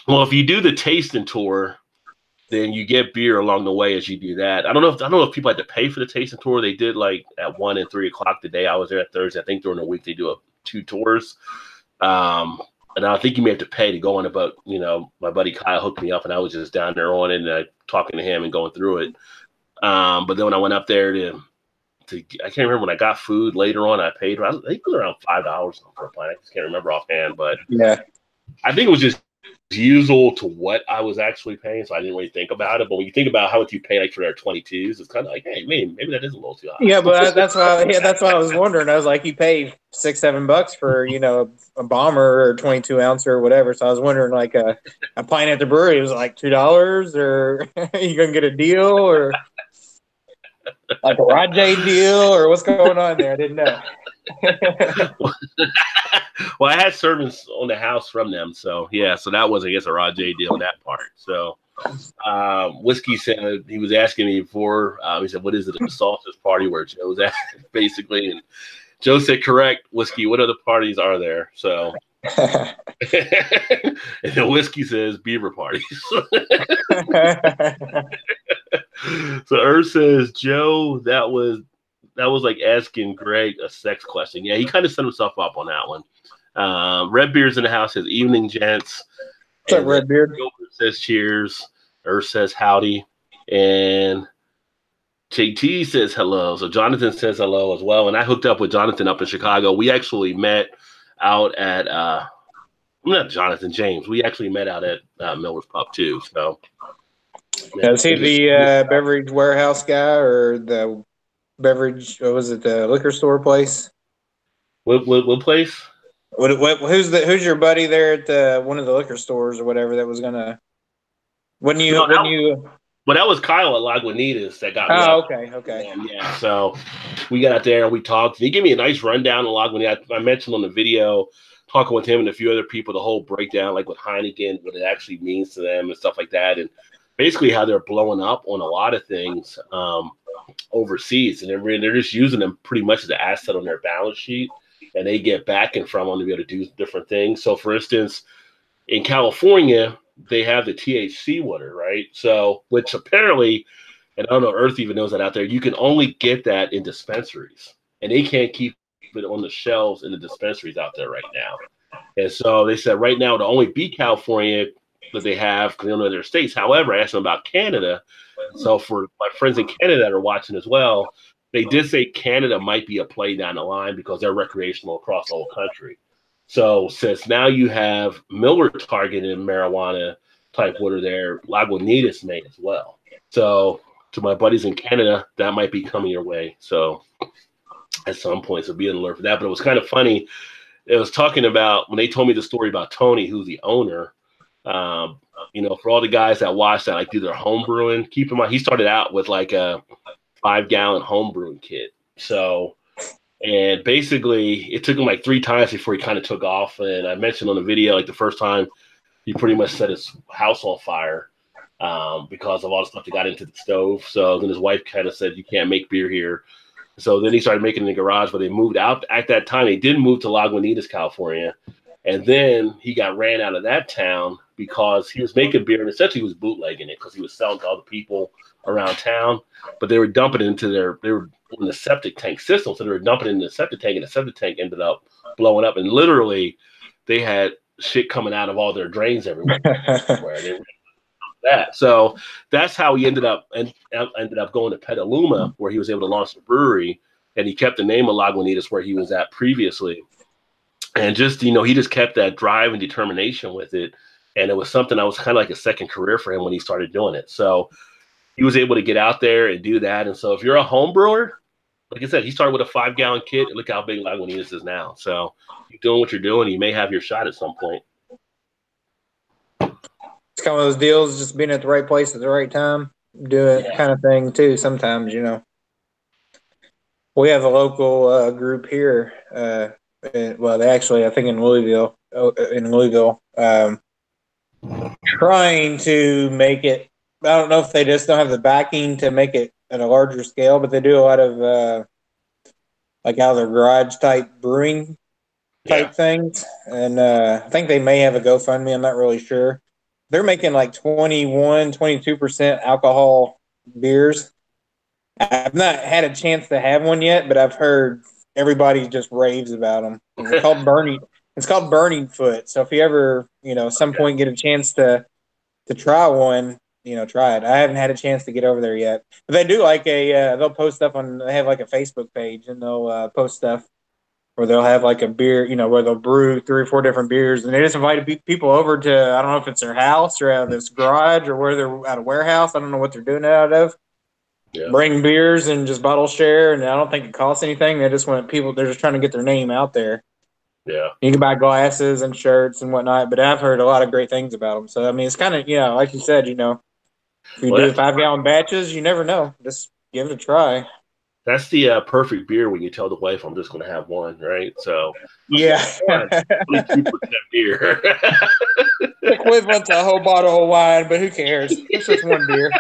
Well, if you do the tasting tour, then you get beer along the way as you do that. I don't know if people had to pay for the tasting tour. They did like at 1 and 3 o'clock the day I was there at Thursday. I think during the week they do 2 tours. And I think you may have to pay to go on it, but my buddy Kyle hooked me up and I was just down there on it and talking to him and going through it. But then when I went up there to I can't remember when I got food later on, I paid, I think it was around $5 for a pint. I just can't remember offhand, but yeah, I think it was just usual to what I was actually paying, so I didn't really think about it. But when you think about how much you pay like for their 22s, it's kind of like, hey, maybe that is a little too high. Yeah, but that's why I was wondering. I was like, you pay $6-7 for a bomber or 22 ounce or whatever. So I was wondering, like a pint at the brewery was like $2, or are you gonna get a deal, or like a Rajay deal, or what's going on there? I didn't know. Well, I had servants on the house from them, so yeah. So that was, I guess, a Rajay deal in that part. So, Whiskey said he was asking me before. He said, "What is it? A sausage party?" Where Joe's at, basically, and Joe said, "Correct, Whiskey. What other parties are there?" So, and then Whiskey says, "Beaver parties." So Earth says, Joe, that was like asking Greg a sex question. Yeah, he kind of set himself up on that one. Red Beard's in the house says, "Evening, gents." What's up, Red Beard? Gilbert says, "Cheers." Earth says, "Howdy." And JT says, "Hello." So Jonathan says hello as well. And I hooked up with Jonathan up in Chicago. We actually met out at, not Jonathan, James. We actually met out at Miller's Pub too. So. Is he the beverage warehouse guy, or the beverage? What was it, the liquor store place? What place? Who's your buddy there at one of the liquor stores or whatever that was gonna? Well, that was Kyle at Lagunitas that got me. Oh, okay. Yeah, so we got out there and we talked. He gave me a nice rundown of Lagunitas. I mentioned on the video, talking with him and a few other people, the whole breakdown, like with Heineken, what it actually means to them and stuff like that, and basically how they're blowing up on a lot of things overseas, and they're just using them pretty much as an asset on their balance sheet, and they get backing from them to be able to do different things. So, for instance, in California, they have the THC water, right? So, which apparently, and I don't know, Earth even knows that out there, you can only get that in dispensaries, and they can't keep it on the shelves in the dispensaries out there right now. And so they said right now it'll only be California that they have because they don't know their states. However, I asked them about Canada. So for my friends in Canada that are watching as well, they did say Canada might be a play down the line because they're recreational across the whole country. So since now you have Miller targeted marijuana type water there, Lagunitas may as well. So to my buddies in Canada, that might be coming your way. So at some point, so be on the alert for that. But it was kind of funny. It was talking about when they told me the story about Tony, who's the owner. For all the guys that watch that, like do their home brewing, keep in mind he started out with like a 5-gallon home brewing kit. So, and basically it took him like 3 times before he kind of took off. And I mentioned on the video, like the first time he pretty much set his house on fire because of all the stuff that got into the stove. So then his wife kind of said, "You can't make beer here." So then he started making it in the garage, but they moved out at that time. They did move to Lagunitas, California. And then he got ran out of that town because he was making beer and essentially he was bootlegging it because he was selling to other people around town. But they were dumping it into they were in the septic tank system. So they were dumping it in the septic tank, and the septic tank ended up blowing up. And literally they had shit coming out of all their drains everywhere. They were that. So that's how he ended up going to Petaluma, where he was able to launch the brewery, and he kept the name of Lagunitas where he was at previously. And just, he just kept that drive and determination with it. And it was something that was kind of like a second career for him when he started doing it. So he was able to get out there and do that. And so if you're a home brewer, like I said, he started with a 5-gallon kit. And look how big Lagunitas is now. So you're doing what you're doing. You may have your shot at some point. It's kind of those deals, just being at the right place at the right time, do it kind of thing too. Sometimes, we have a local group here. They actually, I think in Louisville, trying to make it. I don't know if they just don't have the backing to make it at a larger scale, but they do a lot of like out of their garage type brewing type things. And I think they may have a GoFundMe. I'm not really sure. They're making like 22% alcohol beers. I've not had a chance to have one yet, but I've heard everybody just raves about them. It's called Burning Foot. So if you ever, at some point get a chance to try one, try it. I haven't had a chance to get over there yet, but they do like they'll post stuff they have like a Facebook page, and they'll post stuff where they'll have like a beer, where they'll brew 3 or 4 different beers, and they just invite people over to, I don't know if it's their house or out of this garage or where they're at a warehouse. I don't know what they're doing it out of. Yeah. Bring beers and just bottle share, and I don't think it costs anything. They just want people. They're just trying to get their name out there. Yeah, you can buy glasses and shirts and whatnot, but I've heard a lot of great things about them. So I mean, it's kind of like you said, if you do 5-gallon batches, you never know. Just give it a try. That's the perfect beer when you tell the wife, "I'm just going to have one," right? So yeah, 22% beer, equivalent to a whole bottle of wine, but who cares? It's just one beer.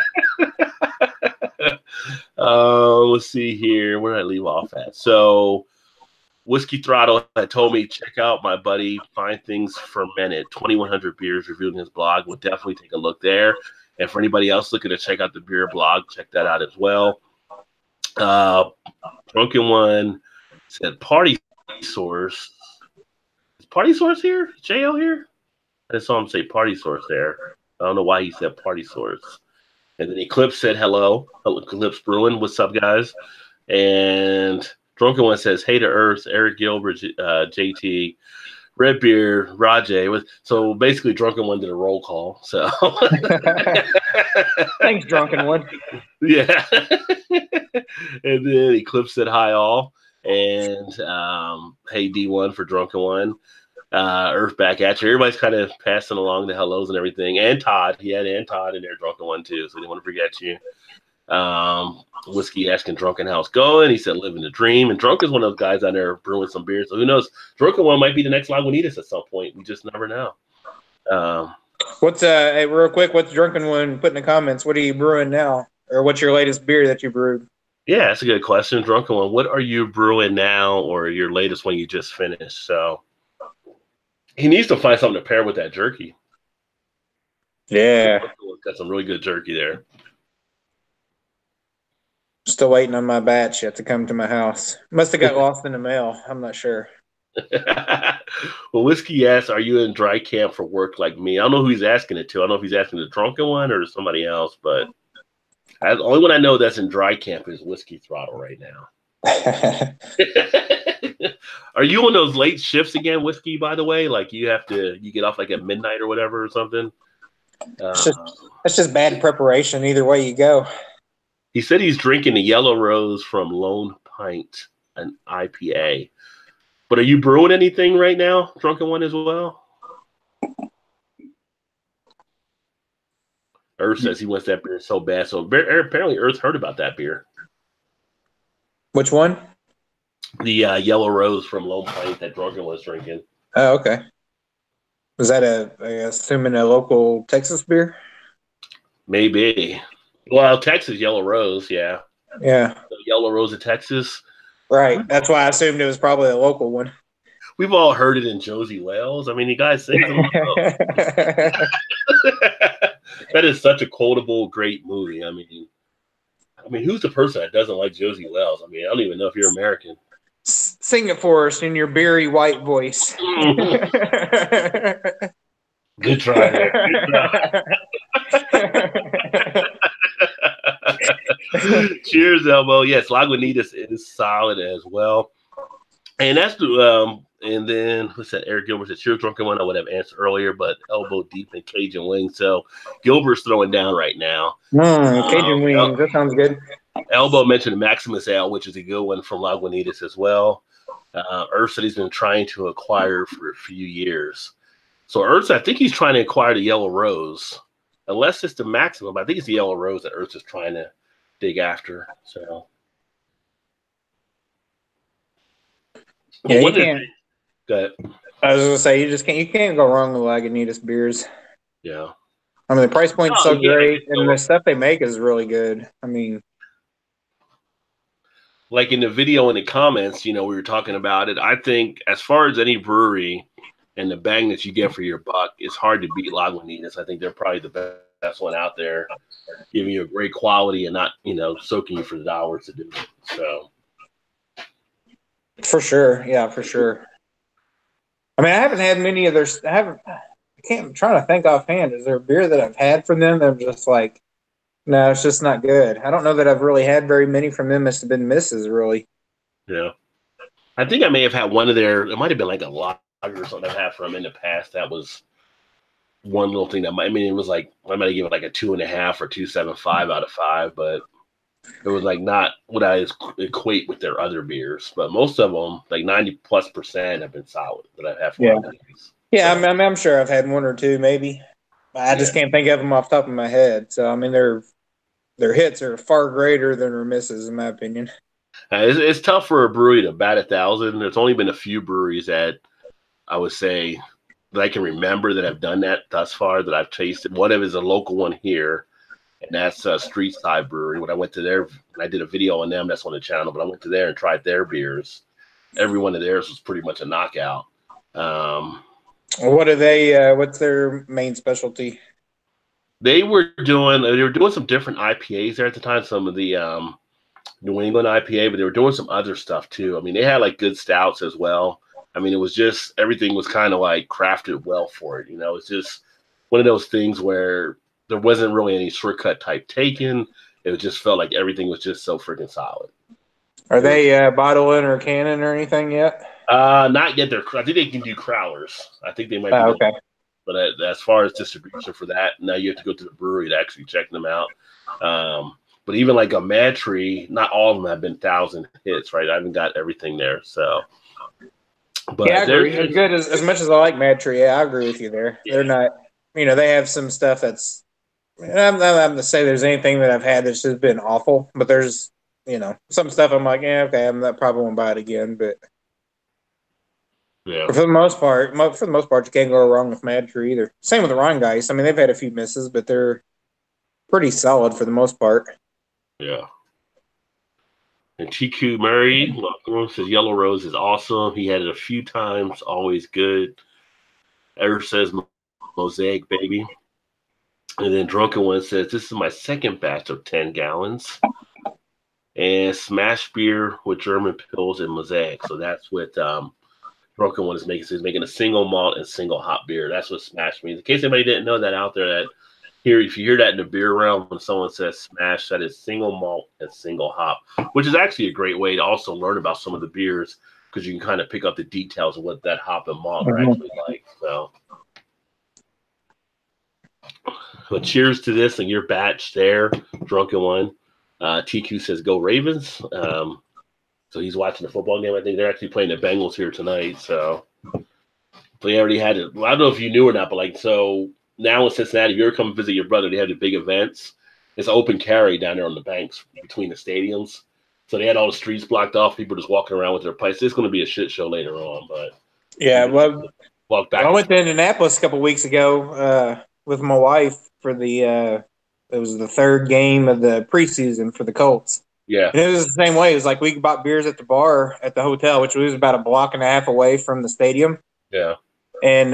Let's see here. Where did I leave off at? So, Whiskey Throttle had told me, check out my buddy Find Things Fermented, 2,100 beers reviewed in his blog. We'll definitely take a look there. And for anybody else looking to check out the beer blog, check that out as well. Drunken One said Party Source. Is Party Source here? Is JL here? I just saw him say Party Source there. I don't know why he said Party Source. And then Eclipse said hello. Eclipse Brewing. What's up, guys? And Drunken One says, hey to Earth, Eric Gilbert, JT, Redbeard, Rajay. So basically, Drunken One did a roll call. So thanks, Drunken One. Yeah. And then Eclipse said hi all. And hey D1 for Drunken One. Earth back at you. Everybody's kind of passing along the hellos and everything. And Todd. He had Todd in there, Drunken One too. So they didn't want to forget you. Whiskey asking Drunken how it's going. He said living the dream. And Drunken's one of those guys out there brewing some beer. So who knows? Drunken One might be the next Lagunitas at some point. We just never know. What's hey, real quick, what's Drunken One put in the comments? What are you brewing now? Or what's your latest beer that you brewed? Yeah, that's a good question. Drunken One, what are you brewing now, or your latest one you just finished? So he needs to find something to pair with that jerky. Yeah. Got some really good jerky there. Still waiting on my batch yet to come to my house. Must have got lost in the mail. I'm not sure. Well, Whiskey asks, are you in dry camp for work like me? I don't know who he's asking it to. I don't know if he's asking the drunken one or somebody else, but the only one I know that's in dry camp is Whiskey Throttle right now. Are you on those late shifts again, Whiskey, by the way? Like you get off like at midnight or whatever or something? That's just bad preparation either way you go. He said he's drinking the Yellow Rose from Lone Pint, an IPA. But are you brewing anything right now? Drunken one as well? Earth says he wants that beer so bad. So apparently Earth heard about that beer. Which one? The Yellow Rose from Lone Pint that Drunken was drinking. Oh, okay. Was that assuming a local Texas beer? Maybe. Well, Texas Yellow Rose, yeah. Yeah. The Yellow Rose of Texas. Right. That's why I assumed it was probably a local one. We've all heard it in Josie Wales. I mean, the guy sings them. That is such a quotable, great movie. I mean, who's the person that doesn't like Josie Wales? I mean, I don't even know if you're American. Sing it for us in your beery white voice. Good try there. Cheers, Elbow. Yes, Lagunitas is solid as well. And that's the and then what's that? Eric Gilbert said, "Cheers, drunken one." I would have answered earlier, but elbow deep in Cajun wings. So Gilbert's throwing down right now. Cajun wings. That sounds good. Elbow mentioned Maximus Ale, which is a good one from Lagunitas as well. Earth said he's been trying to acquire for a few years. So Earth, I think he's trying to acquire the Yellow Rose, unless it's the Maximum. I think it's the Yellow Rose that Earth is trying to dig after. So yeah, you can't. Go ahead. I was gonna say you can't go wrong with Lagunitas beers. Yeah. I mean the price point's so great, and the stuff they make is really good. I mean, like in the video in the comments, we were talking about it. I think as far as any brewery and the bang that you get for your buck, it's hard to beat Lagunitas. I think they're probably the best one out there, giving you a great quality and not, soaking you for the dollars to do it. So. For sure. Yeah, for sure. I mean, I haven't had many of their. I'm trying to think offhand. Is there a beer that I've had from them that I'm just like, no, it's just not good. I don't know that I've really had very many from them. It's been misses, really. Yeah. I think I may have had one of their, it might have been like a lager or something I've had from them in the past. That was one little thing it was like, I might have given it like a 2.5 or 2.75 out of 5, but it was like not what I equate with their other beers. But most of them, like 90+%, have been solid that I've had from Lagunitas. Yeah, so, I'm sure I've had one or two, maybe. I just can't think of them off the top of my head. So, I mean, their hits are far greater than their misses, in my opinion. It's tough for a brewery to bat 1,000. There's only been a few breweries that I would say that I can remember that have done that thus far that I've tasted. One of them is a local one here, and that's Street Side Brewery. When I went to there, I did a video on them. That's on the channel, but I went to there and tried their beers. Every one of theirs was pretty much a knockout. What are they? What's their main specialty? They were doing some different IPAs there at the time. Some of the New England IPA, but they were doing some other stuff too. I mean, they had like good stouts as well. I mean, it was just everything was kind of like crafted well for it. It's just one of those things where there wasn't really any shortcut type taken. It just felt like everything was just so freaking solid. Are they bottling or canning or anything yet? Not yet. I think they can do crowlers. I think they might be. Okay. But as far as distribution for that, now you have to go to the brewery to actually check them out. But even like a Mad Tree, not all of them have been 1,000 hits, right? I haven't got everything there. So, but yeah, I agree. As good as much as I like Mad Tree, yeah, I agree with you there. Yeah. They're not, they have some stuff that's. I'm not going to say there's anything that I've had that's just been awful, but there's, some stuff I'm like, yeah, okay, I'm not probably won't buy it again, but. Yeah. For the most part, you can't go wrong with Mad Tree either. Same with the Rheingeist. I mean, they've had a few misses, but they're pretty solid for the most part. Yeah. And TQ Murray says Yellow Rose is awesome. He had it a few times, always good. Ever says Mosaic, baby. And then Drunken One says, "This is my second batch of 10 gallons." And Smash Beer with German Pills and Mosaic. So that's what Drunken One is making. So he's making a single malt and single hop beer. That's what Smash means. In case anybody didn't know that out there, that here, if you hear that in the beer realm, when someone says Smash, that is single malt and single hop, which is actually a great way to also learn about some of the beers because you can kind of pick up the details of what that hop and malt are actually like. So, but cheers to this and your batch there, Drunken One. TQ says, "Go Ravens." So he's watching the football game. I think they're actually playing the Bengals here tonight. So they already had it. Well, I don't know if you knew or not, but like, so now in Cincinnati, if you ever come visit your brother, they have the big events. It's open carry down there on the banks between the stadiums. So they had all the streets blocked off. People just walking around with their pipes. It's going to be a shit show later on, but yeah. Well, walk back. I went to Indianapolis a couple weeks ago with my wife for it was the third game of the preseason for the Colts. Yeah. And it was the same way. It was like we bought beers at the bar at the hotel, which was about a block and a half away from the stadium. Yeah. And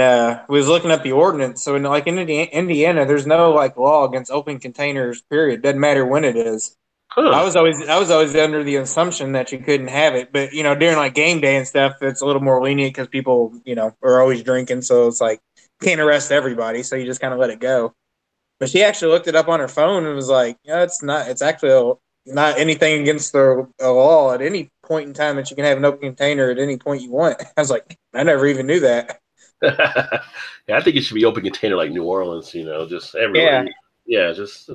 we was looking up the ordinance. So in Indiana, there's no like law against open containers. Period. Doesn't matter when it is. Huh. I was always under the assumption that you couldn't have it, but during like game day and stuff, it's a little more lenient because people are always drinking. So it's like can't arrest everybody, so you just kind of let it go. But she actually looked it up on her phone and was like, it's not. It's actually not anything against the law at any point in time that you can have an open container at any point you want. I was like, I never even knew that. Yeah, I think it should be open container like New Orleans, just everywhere. Yeah, just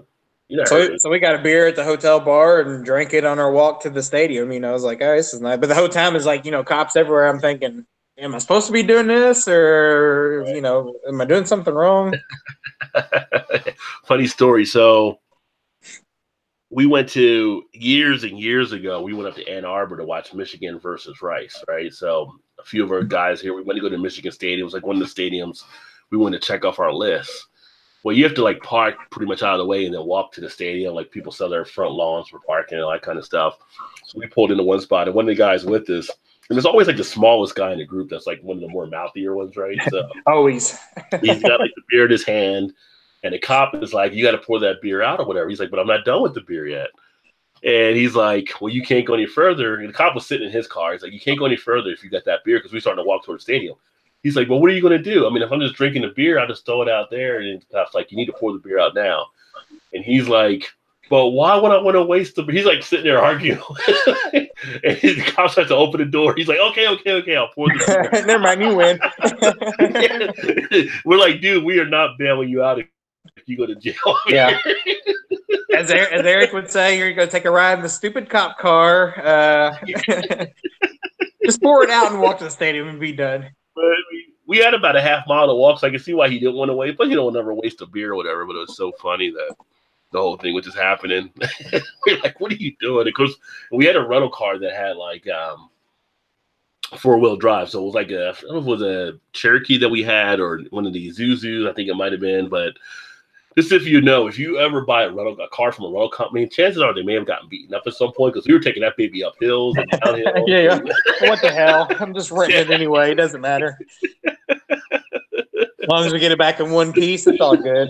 So we got a beer at the hotel bar and drank it on our walk to the stadium. I was like, oh, this is nice. But the whole time is like, cops everywhere. I'm thinking, am I supposed to be doing this, or am I doing something wrong? Funny story. So we went to years and years ago. We went up to Ann Arbor to watch Michigan versus Rice, right? So a few of our guys here, we went to go to Michigan Stadium. It was like one of the stadiums we wanted to check off our list. Well, you have to like park pretty much out of the way and then walk to the stadium. Like people sell their front lawns for parking and all that kind of stuff. So we pulled into one spot, and one of the guys with us, and there's always like the smallest guy in the group that's like one of the more mouthier ones, right? So always. He's got like the beer in his hand, and the cop is like, "You got to pour that beer out or whatever." He's like, "But I'm not done with the beer yet." And he's like, "Well, you can't go any further." And the cop was sitting in his car. He's like, "You can't go any further if you got that beer," because we're starting to walk toward the stadium. He's like, "Well, what are you going to do? I mean, if I'm just drinking the beer, I'll just throw it out there." And the cop's like, "You need to pour the beer out now." And he's like, "But why would I want to waste the beer?" He's like sitting there arguing. And the cops have to open the door. He's like, okay, I'll pour the beer. Never mind, you win. We're like, dude, we are not bailing you out if you go to jail. Yeah. As Eric would say, you're going to take a ride in the stupid cop car. Just pour it out and walk to the stadium and be done. But we had about a half mile to walk, so I can see why he didn't want to wait. But you don't never waste a beer or whatever. But it was so funny that the whole thing was just happening. We're like, what are you doing? Of course, we had a rental car that had like 4-wheel drive. So it was like I don't know if it was a Cherokee that we had or one of the Zuzus, I think it might have been. But just if you ever buy a car from a rental company, chances are they may have gotten beaten up at some point because we were taking that baby up hills and down hills. Yeah. What the hell? I'm just renting it anyway. It doesn't matter. As long as we get it back in one piece, it's all good.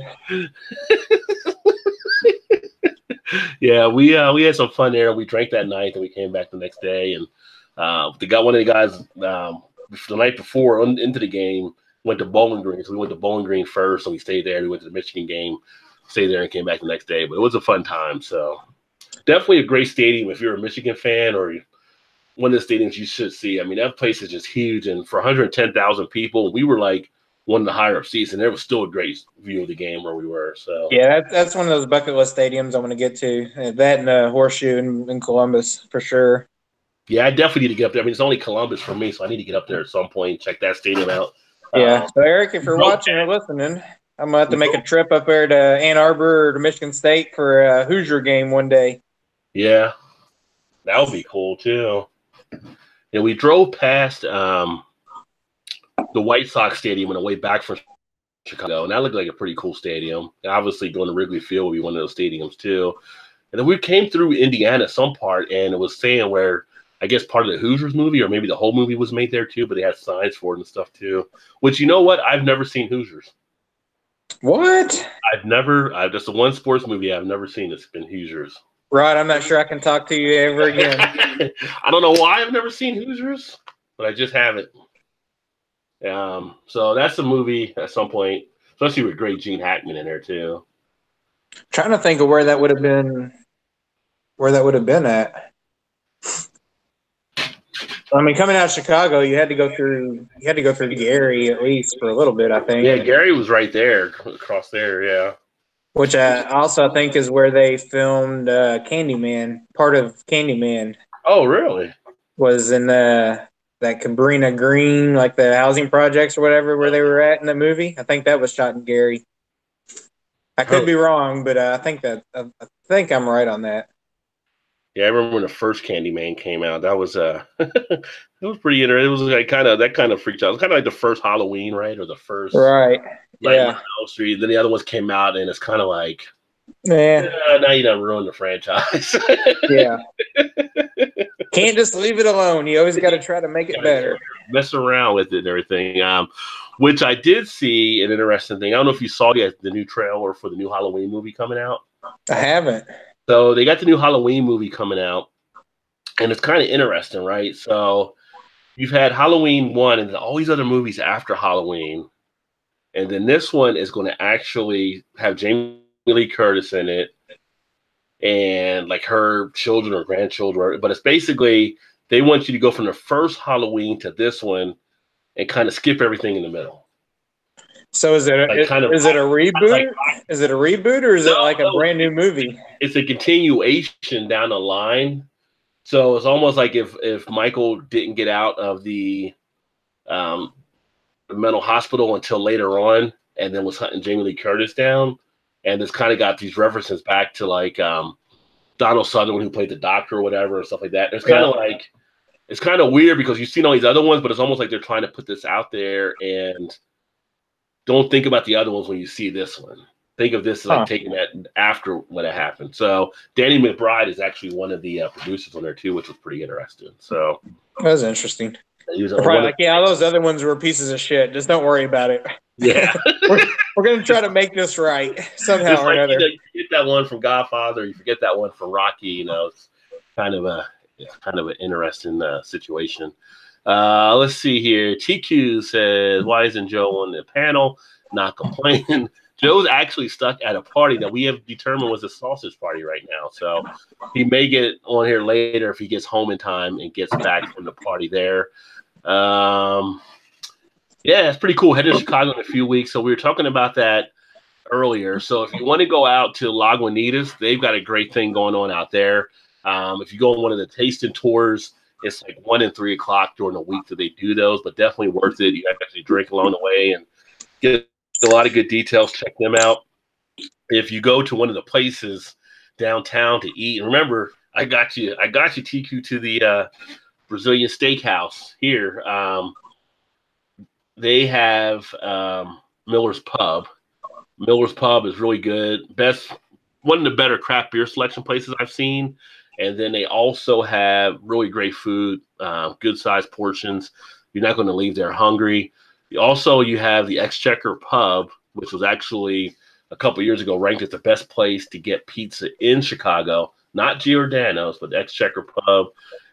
Yeah, we had some fun there. We drank that night, and we came back the next day. And one of the guys the night before into the game went to Bowling Green. So we went to Bowling Green first, and we stayed there. We went to the Michigan game, stayed there, and came back the next day. But it was a fun time. So definitely a great stadium if you're a Michigan fan or one of the stadiums you should see. I mean, that place is just huge, and for 110,000 people, we were like one of the higher up seats, and there was still a great view of the game where we were. So yeah, that's one of those bucket list stadiums I want to get to. That and Horseshoe in Columbus for sure. Yeah, I definitely need to get up there. I mean, it's only Columbus for me, so I need to get up there at some point, check that stadium out. Yeah. So Eric, if you're watching or listening, I'm gonna have to make a trip up there to Ann Arbor or to Michigan State for a Hoosier game one day. Yeah, that would be cool too. Yeah, we drove past the White Sox Stadium on the way back from Chicago, and that looked like a pretty cool stadium. And obviously, going to Wrigley Field would be one of those stadiums too. And then we came through Indiana some part, and it was saying where I guess part of the Hoosiers movie, or maybe the whole movie was made there too, but they had signs for it and stuff too. Which, you know what? I've never seen Hoosiers. What? I've just the one sports movie I've never seen. It's been Hoosiers. Rod, I'm not sure I can talk to you ever again. I don't know why I've never seen Hoosiers, but I just haven't. So that's a movie at some point, especially with great Gene Hackman in there too. Trying to think of where that would have been at. I mean, coming out of Chicago, you had to go through Gary at least for a little bit, I think. Yeah, Gary was right there, across there. Yeah. Which I also think is where they filmed Candyman. Part of Candyman Oh, really? was in that Cabrini Green, like the housing projects or whatever, where they were at in the movie. I think that was shot in Gary. I could be wrong, but I think I'm right on that. Yeah, I remember when the first Candyman came out. That was it was pretty interesting. It was like kind of freaked out. It was kind of like the first Halloween, right, or the first Right. Nightmare Yeah. on Elm Street. Then the other ones came out, and it's kind of like, Yeah. now you done ruined the franchise. Yeah. Can't just leave it alone. You always got to try to make it better. Mess around with it and everything. Which I did see an interesting thing. I don't know if you saw yet the new trailer for the new Halloween movie coming out. I haven't. So they got the new Halloween movie coming out, and it's kind of interesting, right? So you've had Halloween 1 and all these other movies after Halloween, and then this one is going to actually have Jamie Lee Curtis in it, and like her children or grandchildren. But it's basically they want you to go from the first Halloween to this one and kind of skip everything in the middle. So is it a reboot? Is it a reboot or is it like a brand new movie? It's a continuation down the line. So it's almost like if Michael didn't get out of the mental hospital until later on, and then was hunting Jamie Lee Curtis down, and it's kind of got these references back to like Donald Sutherland, who played the doctor or whatever, and stuff like that. It's kind of like it's kind of weird because you've seen all these other ones, but it's almost like they're trying to put this out there and don't think about the other ones when you see this one. Think of this as like taking that after when it happened. So Danny McBride is actually one of the producers on there too, which was pretty interesting. So that was interesting. He was probably like, yeah, those other ones were pieces of shit. Just don't worry about it. Yeah, we're gonna try to make this right somehow or another. You forget that one from Godfather, you forget that one from Rocky. You know, it's kind of an interesting situation. Let's see here. TQ says, "Why isn't Joe on the panel? Not complaining." Joe's actually stuck at a party that we have determined was a sausage party right now. So he may get on here later if he gets home in time and gets back from the party there. Yeah, it's pretty cool. Heading to Chicago in a few weeks. So we were talking about that earlier. So if you want to go out to Lagunitas, they've got a great thing going on out there. If you go on one of the tasting tours, it's like 1 and 3 o'clock during the week that they do those, but definitely worth it. You actually drink along the way and get a lot of good details. Check them out. If you go to one of the places downtown to eat, and remember, I got you, TQ, to the Brazilian steakhouse here. They have Miller's Pub. Miller's Pub is really good. One of the better craft beer selection places I've seen. And then they also have really great food, good sized portions. You're not going to leave there hungry. Also, you have the Exchequer Pub, which was actually a couple years ago ranked as the best place to get pizza in Chicago. Not Giordano's, but the Exchequer Pub.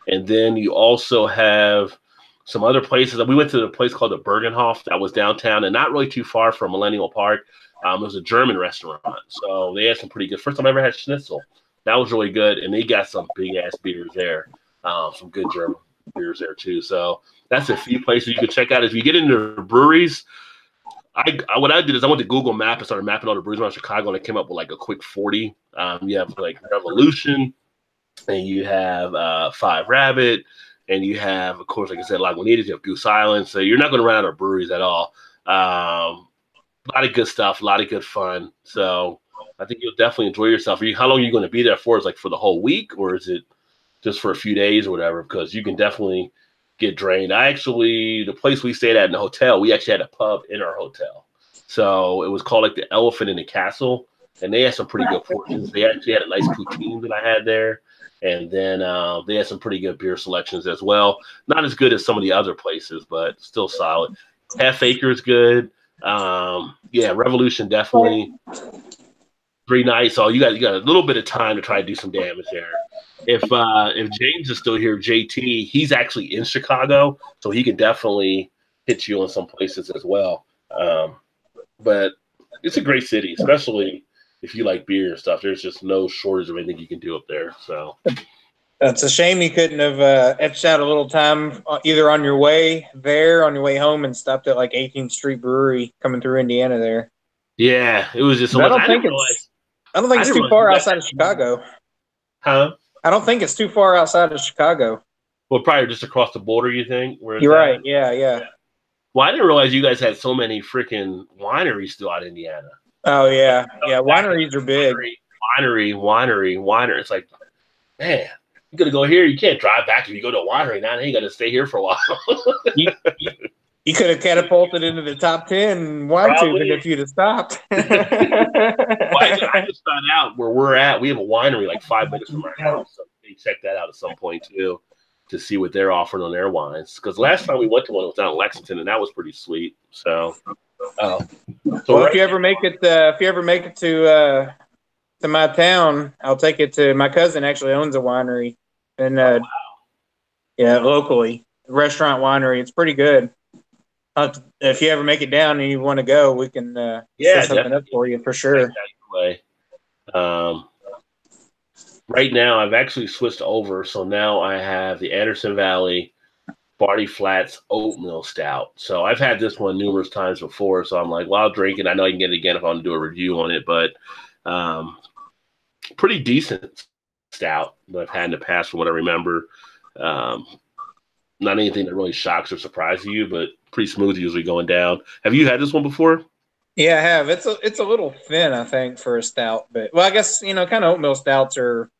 And then you also have some other places. We went to a place called the Bergenhof that was downtown and not really too far from Millennial Park. It was a German restaurant. So they had some pretty good. First time I ever had schnitzel. That was really good. And they got some big-ass beers there. Some good German beers there, too. So that's a few places you can check out. If you get into breweries, what I did is I went to Google Maps and started mapping all the breweries around Chicago, and I came up with like a quick 40. You have like Revolution, and you have Five Rabbit, and you have, of course, like I said, Lagunitas, you have Goose Island. So you're not going to run out of breweries at all. A lot of good stuff, a lot of good fun. So I think you'll definitely enjoy yourself. How long are you going to be there for? Is like for the whole week, or is it just for a few days or whatever? Because you can definitely get drained. The place we stayed at in the hotel, we actually had a pub in our hotel. So it was called like the Elephant in the Castle, and they had some pretty good portions. They actually had a nice poutine that I had there. And then they had some pretty good beer selections as well. Not as good as some of the other places, but still solid. Half Acre is good. Yeah, Revolution definitely 3 nights. So you got a little bit of time to try to do some damage there. If James is still here, JT, he's actually in Chicago, so he can definitely hit you in some places as well. But it's a great city, especially if you like beer and stuff. There's just no shortage of anything you can do up there. So it's a shame you couldn't have etched out a little time either on your way there, on your way home, and stopped at like 18th Street Brewery coming through Indiana there. yeah, it was just so I much. don't think it's too far outside of Chicago. Huh? I don't think it's too far outside of Chicago. Well, probably just across the border, you think? Where it's You're right. at? Yeah. Well, I didn't realize you guys had so many freaking wineries still out in Indiana. Oh, yeah. Yeah, wineries are big. Winery. It's like, man, you're going to go here. You can't drive back if you go to a winery now. You got to stay here for a while. You could have catapulted into the top 10 wine tubing if you'd have stopped. Well, I just found out where we're at. We have a winery like 5 minutes from our house. So they check that out at some point, too, to see what they're offering on their wines. Because last time we went to one, it was down in Lexington, and that was pretty sweet. So, well, if you ever make it to my town, I'll take it to my cousin. Actually owns a winery, and locally, restaurant winery. It's pretty good. If you ever make it down and you want to go, we can set something up for you for sure. Right now, I've actually switched over, so now I have the Anderson Valley Barty Flats Oatmeal Stout. So I've had this one numerous times before, so I'm like, well, I'll drink it. I know I can get it again if I want to do a review on it, but pretty decent stout that I've had in the past from what I remember. Not anything that really shocks or surprises you, but pretty smooth usually going down. Have you had this one before? Yeah, I have. It's a little thin, I think, for a stout, but I guess kind of oatmeal stouts are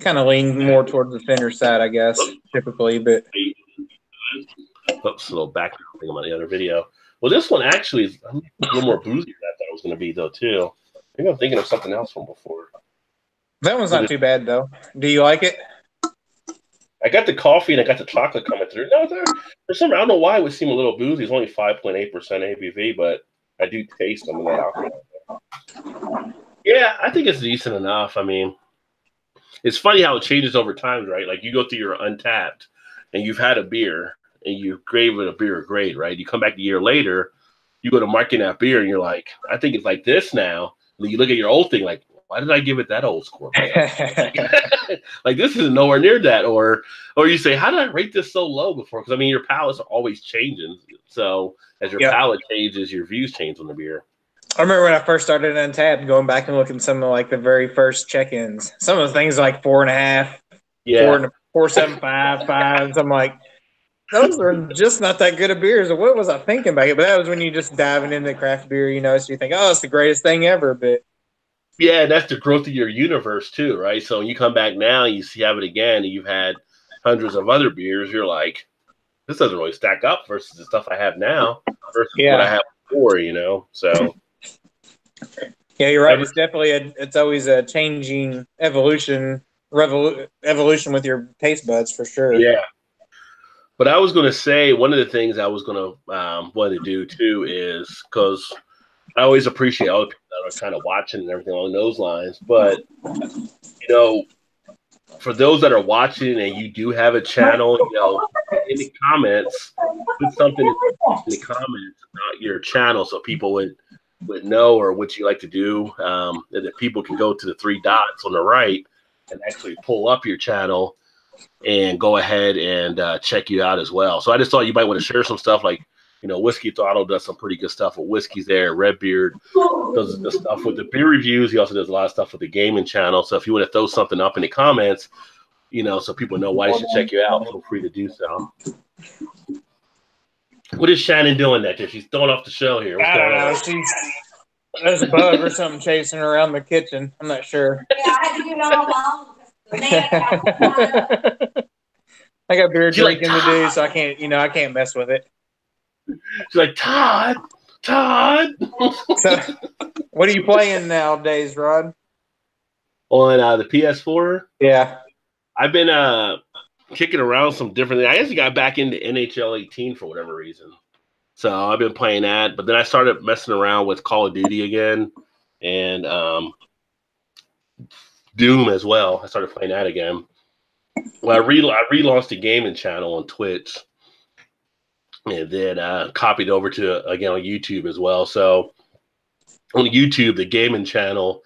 kind of lean more towards the thinner side, I guess, typically. But oops, a little background thing on the other video. Well, this one actually is a little more boozy than I thought it was going to be, though, too. Maybe I'm thinking of something else from before. That one's not too bad, though. Do you like it? I got the coffee and I got the chocolate coming through. No, for some reason, I don't know why it would seem a little boozy. It's only 5.8% ABV, but I do taste some of that alcohol. Yeah, I think it's decent enough. I mean, it's funny how it changes over time, right? Like you go through your Untapped and you've had a beer and you gave it a beer grade, right? You come back a year later, you go to market that beer and you're like, I think it's like this now. And then you look at your old thing like, why did I give it that old score? Like this is nowhere near that. Or you say, how did I rate this so low before? Because I mean, your palate's always changing. So as your palate changes, your views change on the beer. I remember when I first started Untapped, going back and looking at some of like the very first check-ins. Some of the things like 4.5, 4.75, 5. I'm like, those are just not that good of beers. What was I thinking back? But that was when you just diving into craft beer, so you think, oh, it's the greatest thing ever. But yeah, that's the growth of your universe too, right? So when you come back now, you have it again, and you've had hundreds of other beers. You're like, this doesn't really stack up versus the stuff I have now versus what I had before, So yeah, you're right. It's definitely it's always a changing evolution with your taste buds for sure. Yeah. But I was going to say one of the things I was going to want to do too is because I always appreciate all the people that are kind of watching and everything along those lines. But, for those that are watching and you do have a channel, in the comments, put something in the comments about your channel so people would know or what you like to do. And that people can go to the 3 dots on the right and actually pull up your channel and go ahead and check you out as well. So I just thought you might want to share some stuff like, Whiskey Throttle does some pretty good stuff with whiskeys there. Redbeard does the stuff with the beer reviews. He also does a lot of stuff with the gaming channel. So if you want to throw something up in the comments, so people know why they should check you out, feel free to do so. What is Shannon doing that there? She's throwing off the show here. I don't know. There's a bug or something chasing her around the kitchen. I'm not sure. Yeah, I had to do it all along. I got beer drinking to do, so I can't mess with it. She's like, Todd. So, what are you playing nowadays, Rod? On the PS4? Yeah. I've been kicking around some different things. I actually got back into NHL 18 for whatever reason. So I've been playing that, but then I started messing around with Call of Duty again and Doom as well. I started playing that again. Well, I relaunched the gaming channel on Twitch, and then copied over to again on YouTube as well. So on YouTube, the gaming channel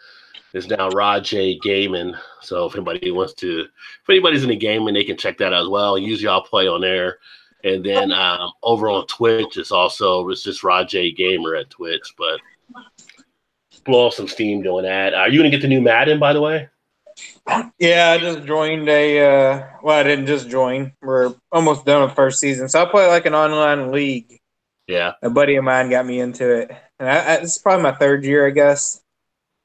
is now Rod J Gaming. So if anybody's into gaming, they can check that out as well. Usually I'll play on there. And then over on Twitch, it's just Rod J Gamer at Twitch. But blow off some steam doing that. Are you gonna get the new Madden, by the way? Yeah, I just joined I didn't just join. We're almost done with first season. So I play like an online league. Yeah. A buddy of mine got me into it. And it's probably my third year, I guess.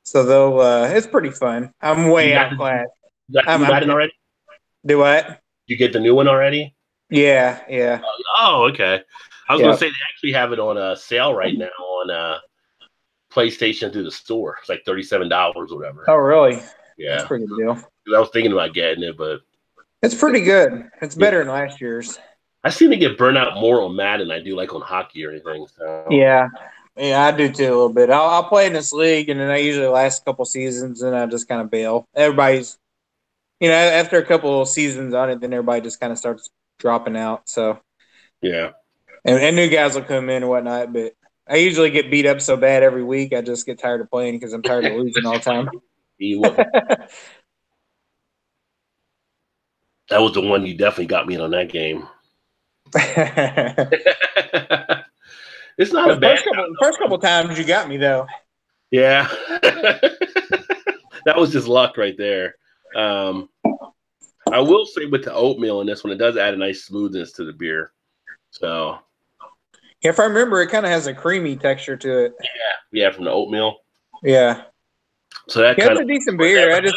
So it's pretty fun. I'm way outclassed. You got the new Madden already? Do what? You get the new one already? Yeah. Oh, okay. I was gonna say they actually have it on a sale right now on PlayStation through the store. It's like $37 or whatever. Oh, really? Yeah. That's a pretty good deal. I was thinking about getting it, but it's pretty good. It's better than last year's. I seem to get burnt out more on Madden than I do like on hockey or anything. So. Yeah, I do too a little bit. I'll play in this league, and then I usually last a couple seasons, and I just kind of bail. Everybody's, after a couple of seasons on it, then everybody just kind of starts dropping out. So yeah, and new guys will come in and whatnot, but I usually get beat up so bad every week, I just get tired of playing because I'm tired of losing all the time. That was the one you definitely got me in on that game. It's not a bad. First couple times you got me though. Yeah, that was just luck right there. I will say with the oatmeal in this one, it does add a nice smoothness to the beer. So, if I remember, it kind of has a creamy texture to it. Yeah, from the oatmeal. Yeah. So that kind of a decent beer. It does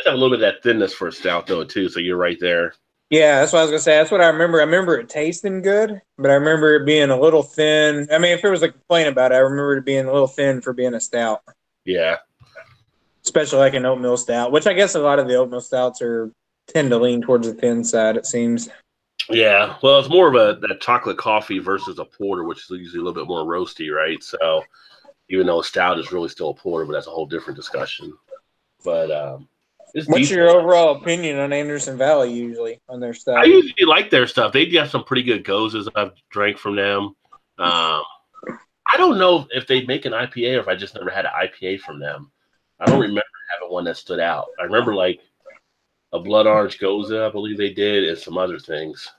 have a little bit of that thinness for a stout though too. So you're right there. Yeah, that's what I was gonna say. That's what I remember. I remember it tasting good, but I remember it being a little thin. I mean, if there was a complaint about it, I remember it being a little thin for being a stout. Yeah. Especially like an oatmeal stout, which I guess a lot of the oatmeal stouts tend to lean towards the thin side, it seems. Yeah. Well, it's more of that chocolate coffee versus a porter, which is usually a little bit more roasty, right? So even though a stout is really still a porter, but that's a whole different discussion. But what's your overall opinion on Anderson Valley usually on their stuff? I usually like their stuff. They do have some pretty good gozes I've drank from them. I don't know if they make an IPA or if I just never had an IPA from them. I don't remember having one that stood out. I remember like a blood orange goza, I believe they did, and some other things.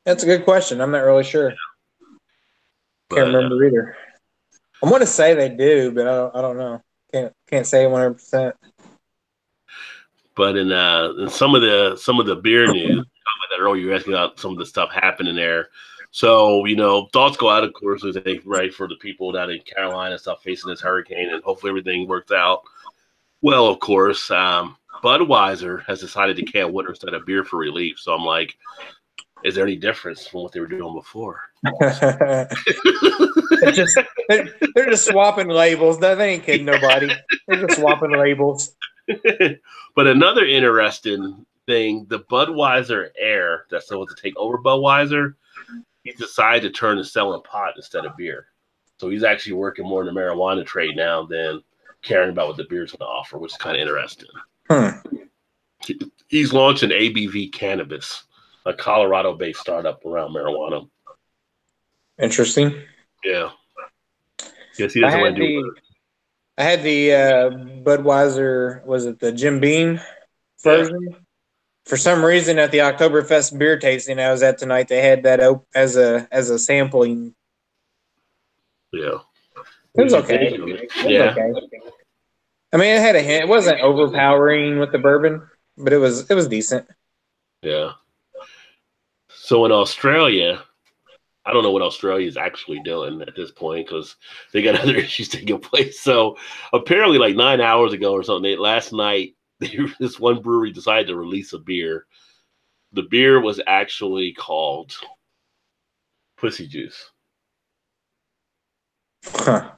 That's a good question. I'm not really sure. Can't remember either. I want to say they do, but I don't know. Can't say 100%. But in some of the beer news, about that earlier, you were asking about some of the stuff happening there. So thoughts go out, of course, I think, right, for the people down in Carolina stuff facing this hurricane, and hopefully everything works out well. Of course, Budweiser has decided to can winter instead of beer for relief. So I'm like, is there any difference from what they were doing before? they're just swapping labels. They ain't kidding nobody. They're just swapping labels. But another interesting thing, the Budweiser heir that's supposed to take over Budweiser, he decided to turn to selling pot instead of beer. So he's actually working more in the marijuana trade now than caring about what the beer's going to offer, which is kind of interesting. He's launching ABV Cannabis, a Colorado-based startup around marijuana. Interesting. Yeah. Yes, he doesn't want to do it. I had the Budweiser, was it the Jim Beam version? Yeah. For some reason, at the Oktoberfest beer tasting I was at tonight, they had that as a sampling. Yeah. It was okay. Okay. I mean, it had a hint. It wasn't overpowering with the bourbon, but it was decent. Yeah. So in Australia, I don't know what Australia is actually doing at this point because they got other issues taking place. So apparently like 9 hours ago or something, last night, this one brewery decided to release a beer. The beer was actually called Pussy Juice. Huh.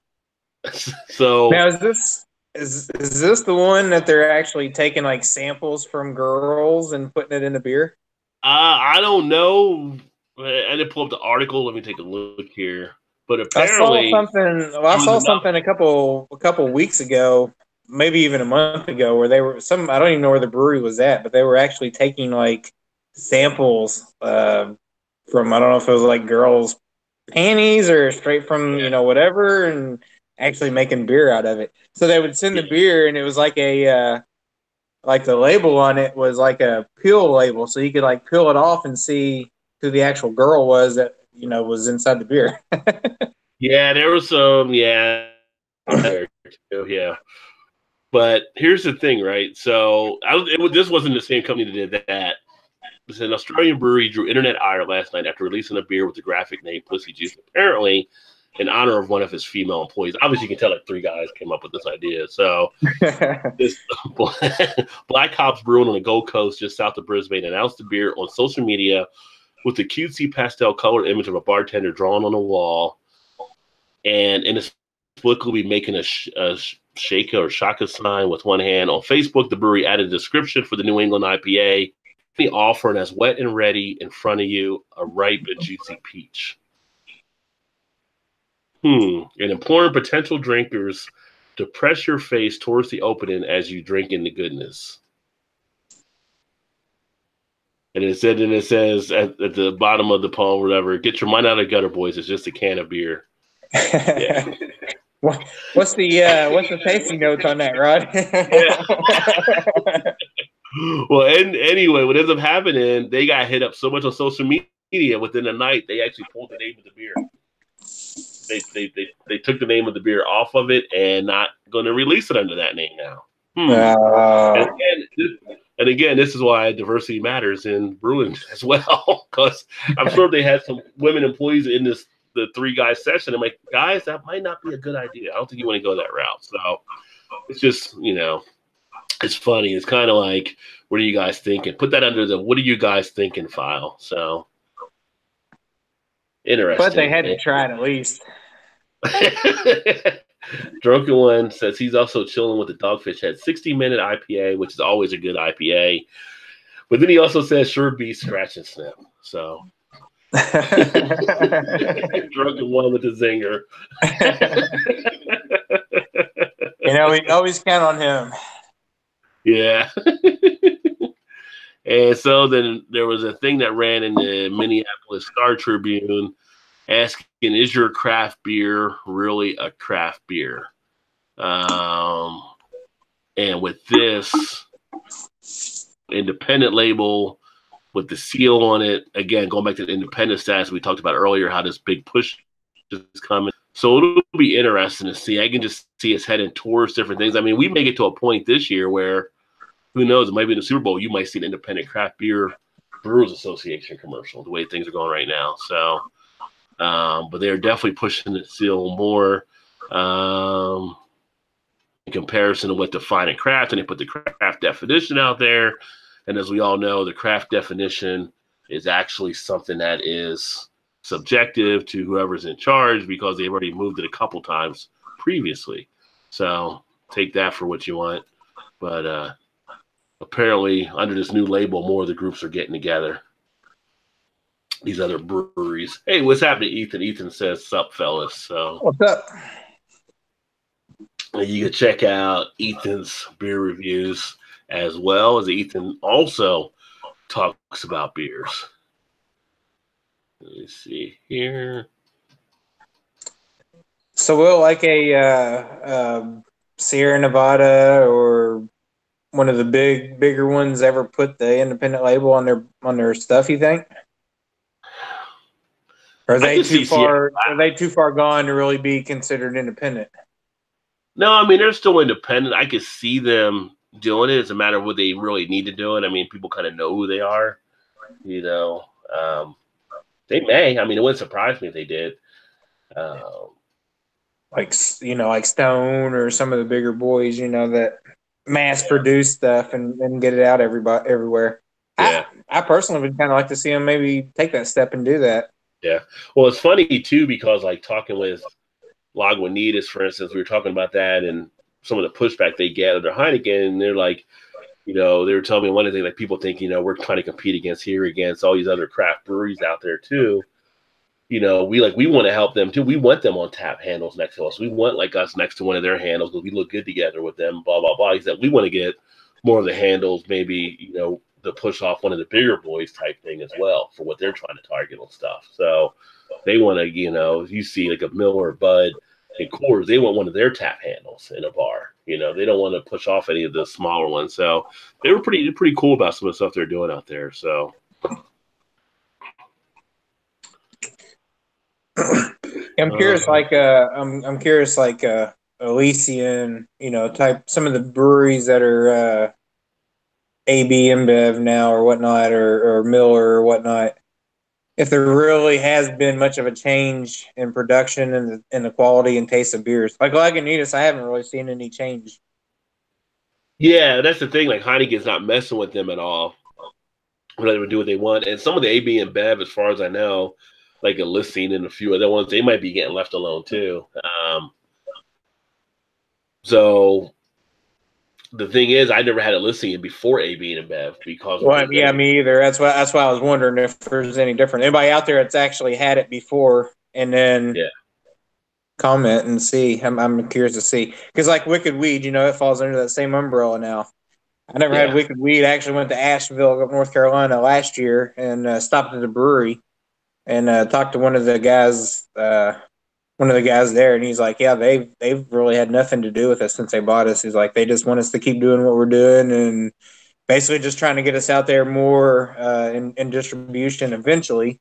So now is this the one that they're actually taking like samples from girls and putting it in the beer? I don't know I didn't pull up the article. Let me take a look here. But I saw apparently, something. Well, I there was saw enough. something a couple weeks ago, maybe even a month ago, where they were some. I don't even know where the brewery was at, but they were actually taking like samples from. I don't know if it was like girls' panties or straight from Yeah. whatever, and actually making beer out of it. So they would send the beer, and it was like like the label on it was like a peel label, so you could like peel it off and see who the actual girl was that was inside the beer. Yeah, there was some. Yeah, there too, yeah. But here's the thing, right? So this wasn't the same company that did that. It's an Australian brewery drew internet ire last night after releasing a beer with the graphic name Pussy Juice, apparently in honor of one of his female employees. Obviously, you can tell like three guys came up with this idea. So this Black Hops Brewing on the Gold Coast, just south of Brisbane, announced the beer on social media with the cutesy pastel colored image of a bartender drawn on the wall, and in this book, will be making a shaker or shaka sign with one hand. On Facebook, the brewery added a description for the New England IPA. The offering as wet and ready in front of you, a ripe and juicy peach. And imploring potential drinkers to press your face towards the opening as you drink in the goodness. And it says at the bottom of the poem, whatever, get your mind out of the gutter, boys. It's just a can of beer. Yeah. What's the tasting notes on that, Rod? Yeah. Well, and anyway, what ends up happening, they got hit up so much on social media within the night, they actually pulled the name of the beer. They took the name of the beer off of it and not going to release it under that name now. And again, this is why diversity matters in brewing as well, because I'm sure they had some women employees in the three guys session. I'm like, guys, that might not be a good idea. I don't think you want to go that route. So it's just, it's funny. It's kind of like, what are you guys thinking? Put that under the what are you guys thinking file. So interesting. But they had to try it at least. Drunken One says he's also chilling with the Dogfish Head 60-minute IPA, which is always a good IPA. But then he also says sure beats scratch and sniff. So Drunken One with the zinger. We always count on him. Yeah. And so then there was a thing that ran in the Minneapolis Star Tribune asking, is your craft beer really a craft beer? And with this independent label with the seal on it, again, going back to the independent status we talked about earlier, how this big push is coming. So it'll be interesting to see. I can just see us heading towards different things. I mean, we may get to a point this year where, who knows, it might be in the Super Bowl, you might see an independent craft beer Brewers Association commercial, the way things are going right now. So, but they're definitely pushing the seal more in comparison to what defining craft, and they put the craft definition out there. And as we all know, the craft definition is actually something that is subjective to whoever's in charge because they've already moved it a couple times previously. So take that for what you want. But apparently, under this new label, more of the groups are getting together. These other breweries. Hey, what's happening, Ethan? Ethan says, "Sup, fellas." So, what's up? You can check out Ethan's beer reviews as well, as Ethan also talks about beers. Let me see here. So will like a Sierra Nevada or one of the bigger ones ever put the independent label on their stuff, you think? Or are they too far? Are they too far gone to really be considered independent? No, I mean they're still independent. I could see them doing it. It's a matter of what they really need to do it. I mean, people kind of know who they are. They may. I mean, it wouldn't surprise me if they did. Like Stone or some of the bigger boys, that mass produce stuff and get it out everywhere. Yeah. I personally would kind of like to see them maybe take that step and do that. Yeah. Well, it's funny too because like talking with Lagunitas, for instance, we were talking about that and some of the pushback they get under Heineken, and they're like, they were telling me one of the things, like people think, we're trying to compete against all these other craft breweries out there too. We want to help them too. We want them on tap handles next to us. We want like us next to one of their handles because we look good together with them, blah, blah, blah. He said, we want to get more of the handles, maybe, to push off one of the bigger boys type thing as well for what they're trying to target and stuff. So they want to, you see like a Miller, Bud, and Coors, they want one of their tap handles in a bar. They don't want to push off any of the smaller ones. So they were pretty cool about some of the stuff they're doing out there. So I'm curious, I'm curious, Elysian, type some of the breweries that are AB InBev now or whatnot, or Miller or whatnot. If there really has been much of a change in production and the quality and taste of beers, like Lagunitas, I haven't really seen any change. Yeah, that's the thing. Like Heineken's not messing with them at all. Let them do what they want. And some of the AB and Bev, as far as I know, like Elysian and a few other ones, they might be getting left alone too. So the thing is, I never had Elysian before AB and Bev because. Well, yeah, me either. That's why I was wondering if there's any different. Anybody out there that's actually had it before, and then comment and see. I'm curious to see because like Wicked Weed, it falls under that same umbrella now. I never had Wicked Weed. I actually went to Asheville, North Carolina last year and stopped at the brewery and talked to one of the guys there, and he's like, yeah, they've really had nothing to do with us since they bought us. He's like, they just want us to keep doing what we're doing and basically just trying to get us out there more in distribution eventually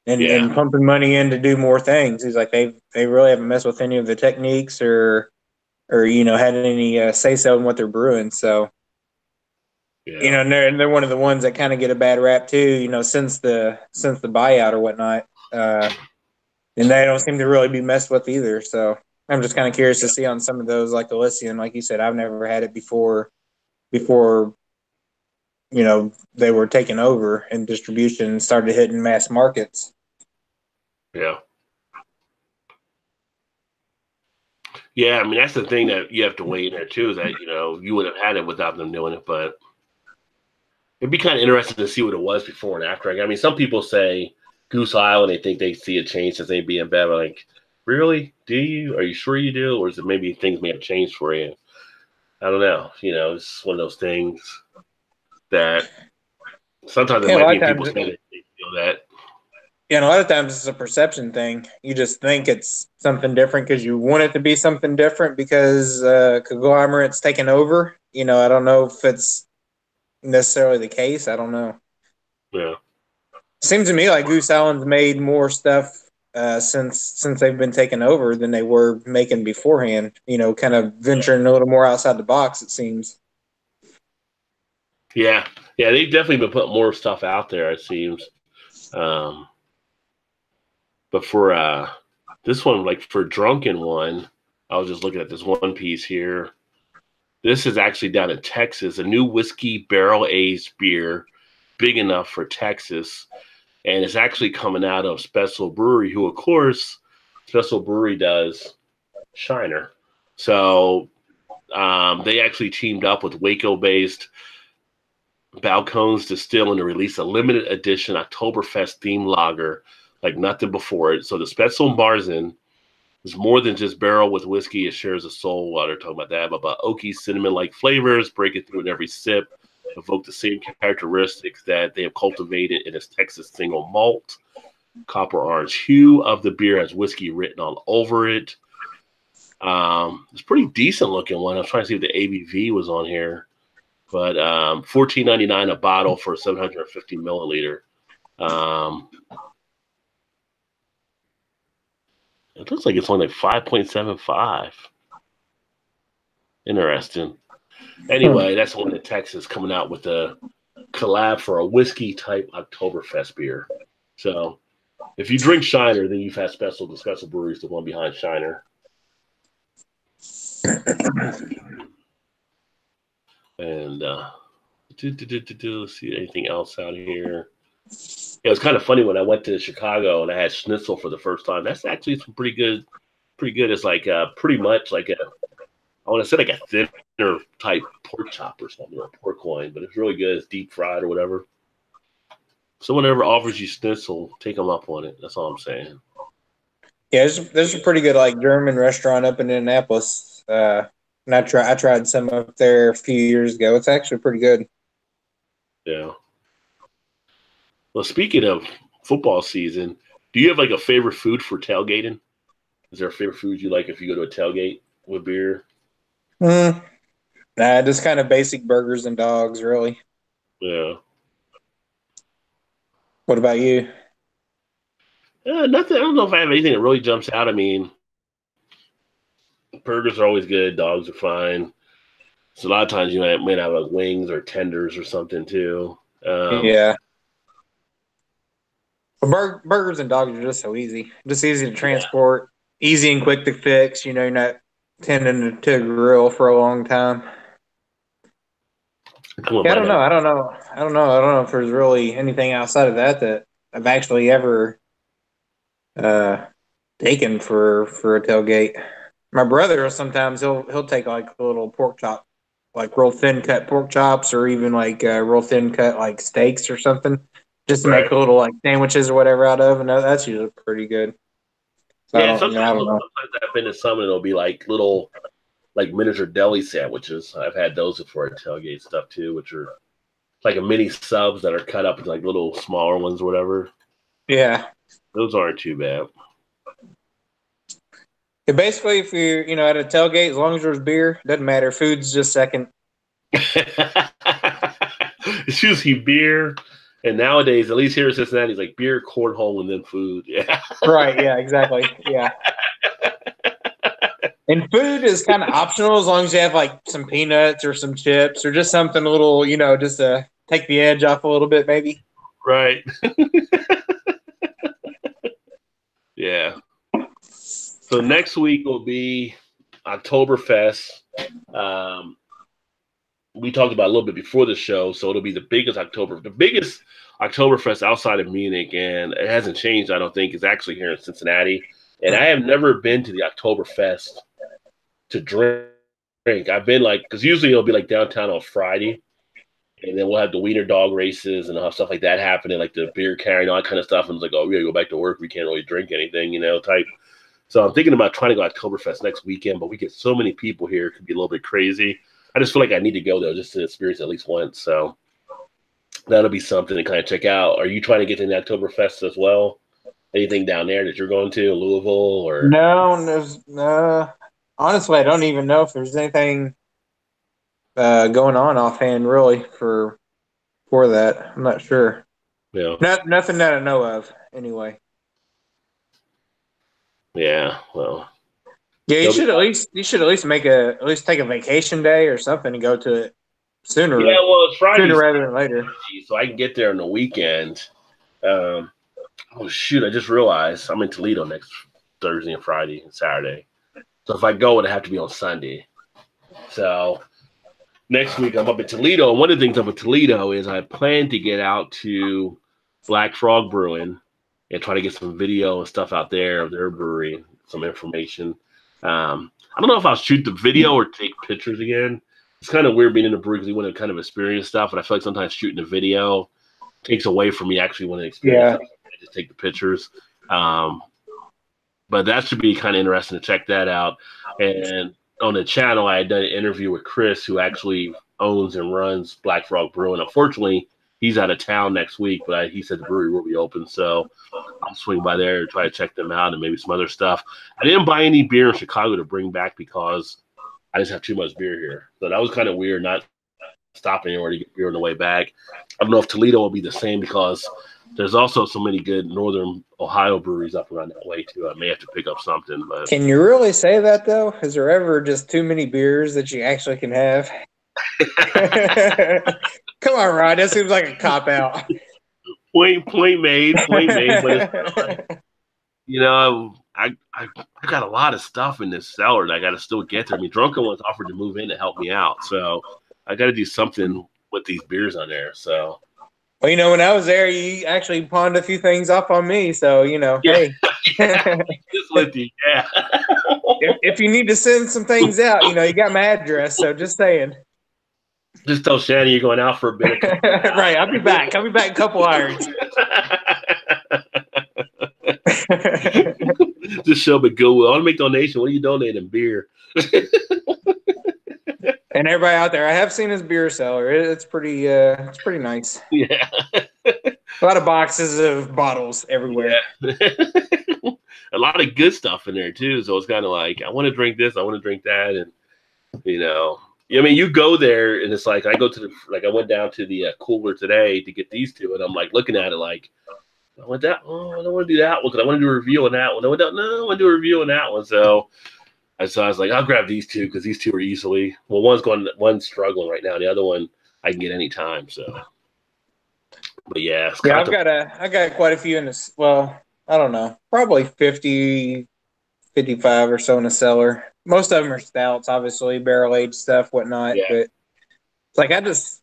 and pumping money in to do more things. He's like, they really haven't messed with any of the techniques or had any say-so in what they're brewing. So, and they're one of the ones that kind of get a bad rap too, since the buyout or whatnot. And they don't seem to really be messed with either. So I'm just kind of curious to see on some of those, like Elysian, like you said, I've never had it before, they were taken over and distribution and started hitting mass markets. Yeah. Yeah, I mean, that's the thing that you have to weigh in there too, is that, you would have had it without them doing it, but it'd be kind of interesting to see what it was before and after. I mean, some people say Goose Island, they think they see a change since they be in bed. Like, really? Do you? Are you sure you do? Or is it maybe things may have changed for you? I don't know. It's one of those things that sometimes it might be people say that they feel that. Yeah, and a lot of times it's a perception thing. You just think it's something different because you want it to be something different because conglomerate's taken over. I don't know if it's necessarily the case. I don't know. Yeah. Seems to me like Goose Island's made more stuff since they've been taken over than they were making beforehand. Kind of venturing a little more outside the box, it seems. Yeah. Yeah, they've definitely been putting more stuff out there, it seems. But for this one, like for Drunken One, I was just looking at this one piece here. This is actually down in Texas, a new whiskey barrel-aged beer, big enough for Texas. And it's actually coming out of Special Brewery, who, of course, Special Brewery does Shiner. So they actually teamed up with Waco-based Balcones Distilling to release a limited edition Oktoberfest themed lager like nothing before it. So the Special Marzen is more than just barrel with whiskey. It shares a soul. While they're talking about that, about oaky, cinnamon-like flavors, breaking through in every sip, evoke the same characteristics that they have cultivated in its Texas single malt. Copper orange hue of the beer has whiskey written all over it. It's a pretty decent looking one. I was trying to see if the ABV was on here, but $14.99 a bottle for 750 milliliter. It looks like it's only like 5.75. Interesting. Anyway, that's one in Texas coming out with a collab for a whiskey type Oktoberfest beer. So if you drink Shiner, then you've had the Special Breweries, the one behind Shiner. And let's see anything else out here. It was kind of funny when I went to Chicago and I had schnitzel for the first time. That's actually some pretty good. It's like pretty much like I want to say like a thinner type pork chop or something, or a pork loin, but it's really good. It's deep fried or whatever. Someone ever offers you schnitzel, take them up on it. That's all I'm saying. Yeah, there's a pretty good like German restaurant up in Indianapolis. And I tried some up there a few years ago. It's actually pretty good. Yeah. Well, speaking of football season, do you have like a favorite food for tailgating? Is there a favorite food you like if you go to a tailgate with beer? Nah, just kind of basic burgers and dogs, really. Yeah. What about you? Nothing. I don't know if I have anything that really jumps out. I mean, burgers are always good. Dogs are fine. So a lot of times you might have like wings or tenders or something too. Yeah. Burgers and dogs are just so easy. Just easy to transport, easy and quick to fix. You know, you're not tending to grill for a long time. Yeah, I don't know. I don't know if there's really anything outside of that I've actually ever uh, taken for a tailgate. My brother sometimes he'll take like a little pork chop, like real thin cut pork chops, or even like real thin cut like steaks or something, just to make Right. a little like sandwiches or whatever out of, and that's usually pretty good. So Yeah. I don't know. Sometimes I've been to some and it'll be like little like miniature deli sandwiches. I've had those before at tailgate stuff too, which are like a mini subs that are cut up into like little smaller ones or whatever. Yeah. Those aren't too bad. Yeah, basically, if you're at a tailgate, as long as there's beer, doesn't matter. Food's just second. It's usually beer, and nowadays, at least here in Cincinnati, it's like beer, cornhole, and then food. Yeah. Right. Yeah. Exactly. Yeah. And food is kind of optional as long as you have like some peanuts or some chips or just something a little, just to take the edge off a little bit, maybe. Right. Yeah. So next week will be Oktoberfest. We talked about it a little bit before the show, so it'll be the biggest Oktoberfest outside of Munich, and it hasn't changed. I don't think it's actually here in Cincinnati, and I have never been to the Oktoberfest to drink. I've been like, because usually it'll be like downtown on Friday, and then we'll have the wiener dog races and stuff like that happening, like the beer carrying, all that kind of stuff. And it's like, oh, we gotta go back to work. We can't really drink anything, type. So I'm thinking about trying to go Oktoberfest next weekend, but we get so many people here, it could be a little bit crazy. I just feel like I need to go there just to experience it at least once. So that'll be something to kind of check out. Are you trying to get to the Oktoberfest as well? Anything down there that you're going to, Louisville or? No, there's honestly, I don't even know if there's anything going on offhand, really, for that. I'm not sure. Yeah. Nothing that I know of, anyway. Yeah. Well. Yeah, you should at least take a vacation day or something and go to it sooner. Yeah, well, it's Friday, sooner rather than later, so I can get there on the weekend. Oh shoot! I just realized I'm in Toledo next Thursday and Friday and Saturday. So if I go, it'd have to be on Sunday. So next week I'm up in Toledo, and one of the things up in Toledo is I plan to get out to Black Frog Brewing and try to get some video and stuff out there of their brewery, some information. I don't know if I'll shoot the video or take pictures again. It's kind of weird being in the brewery because you want to kind of experience stuff, and I feel like sometimes shooting the video takes away from me actually wanting to experience stuff. I just take the pictures. But that should be kind of interesting to check that out. And on the channel, I had done an interview with Chris, who actually owns and runs Black Frog Brewing. Unfortunately, he's out of town next week, but he said the brewery will be open. So I'll swing by there and try to check them out and maybe some other stuff. I didn't buy any beer in Chicago to bring back because I just have too much beer here. So that was kind of weird, not stopping anywhere to get beer on the way back. I don't know if Toledo will be the same because there's also so many good Northern Ohio breweries up around that way too. I may have to pick up something. But can you really say that though? Is there ever just too many beers that you actually can have? Come on, Rod. That seems like a cop out. Point made. But I got a lot of stuff in this cellar that I got to still get there. I mean, Drunken ones offered to move in to help me out, so I got to do something with these beers on there. So, well, when I was there, you actually pawned a few things off on me. So, yeah. hey, This with you. Yeah. If you need to send some things out, you got my address. So just saying. Just tell Shannon you're going out for a bit. Right. I'll be back. I'll be back in a couple irons. Just show up at Goodwill. I want to make donation. What are you donating? Beer. And everybody out there, I have seen his beer cellar. It's pretty nice. Yeah. A lot of boxes of bottles everywhere. Yeah. A lot of good stuff in there too. So it's kind of like, I want to drink this, I want to drink that, and I mean, you go there and it's like I went down to the cooler today to get these two, and I'm like looking at it like, I want that. Oh, I don't want to do that one because I want to do a review on that one. No, I want to do a review on that one. So I was like, I'll grab these two because these two are easily. Well, one's struggling right now. The other one I can get any time. So, but yeah, I got quite a few in this. Well, I don't know, probably 50, 55 or so in the cellar. Most of them are stouts, obviously barrel aged stuff, whatnot. Yeah. But it's like I just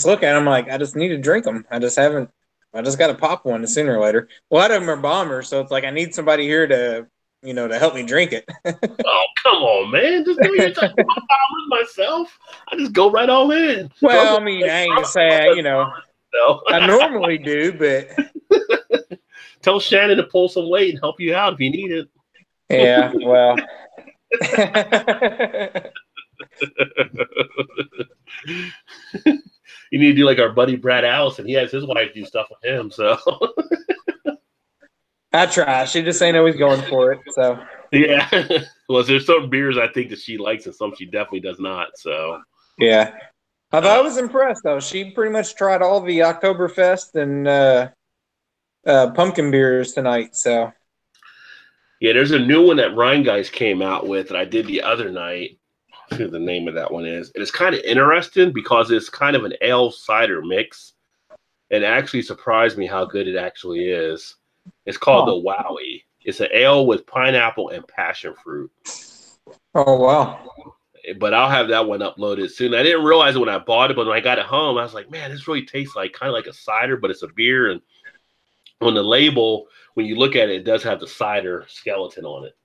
look at them like I just need to drink them. I just got to pop one sooner or later. A lot of them are bombers, so it's like I need somebody here to to help me drink it. Oh, come on, man! Just do your thing. I'm myself. I just go right all in. Well, I mean, I ain't gonna say I normally do, but tell Shannon to pull some weight and help you out if you need it. Yeah, well. You need to do like our buddy Brad Allison. He has his wife do stuff with him, so. I try. She just ain't always going for it, so. Yeah. Well, there's some beers I think that she likes and some she definitely does not, so. Yeah. I was impressed, though. She pretty much tried all the Oktoberfest and pumpkin beers tonight, so. Yeah, there's a new one that Rhine Guys came out with that I did the other night. I forget the name of that one is. And it's kind of interesting because it's kind of an ale cider mix. And it actually surprised me how good it actually is. It's called the Wowie. It's an ale with pineapple and passion fruit. Oh, wow. But I'll have that one uploaded soon. I didn't realize it when I bought it, but when I got it home, I was like, man, this really tastes like kind of like a cider, but it's a beer. And on the label, when you look at it, it does have the cider skeleton on it,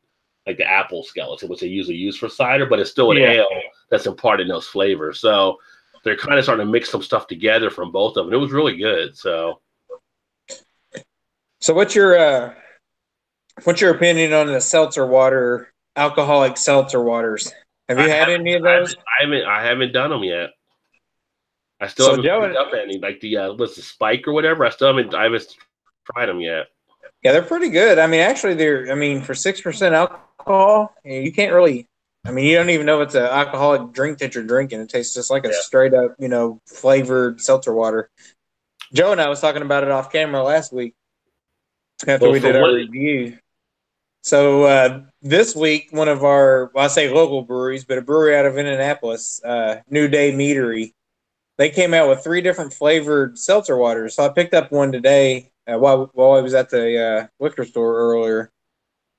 like the apple skeleton, which they usually use for cider, but it's still an ale that's imparting those flavors. So they're kind of starting to mix some stuff together from both of them. It was really good. So what's your opinion on the seltzer water, alcoholic seltzer waters? Have you had any of those? I haven't done them yet. I still haven't picked up any, like what's the Spike or whatever. I haven't tried them yet. Yeah, they're pretty good. I mean, actually, for 6% alcohol, you can't really. I mean, you don't even know if it's an alcoholic drink that you're drinking. It tastes just like a straight up, flavored seltzer water. Joe and I was talking about it off camera last week after we did our review. So this week, one of our, I say local breweries, but a brewery out of Indianapolis, New Day Meadery, they came out with 3 different flavored seltzer waters. So I picked up one today while I was at the liquor store earlier.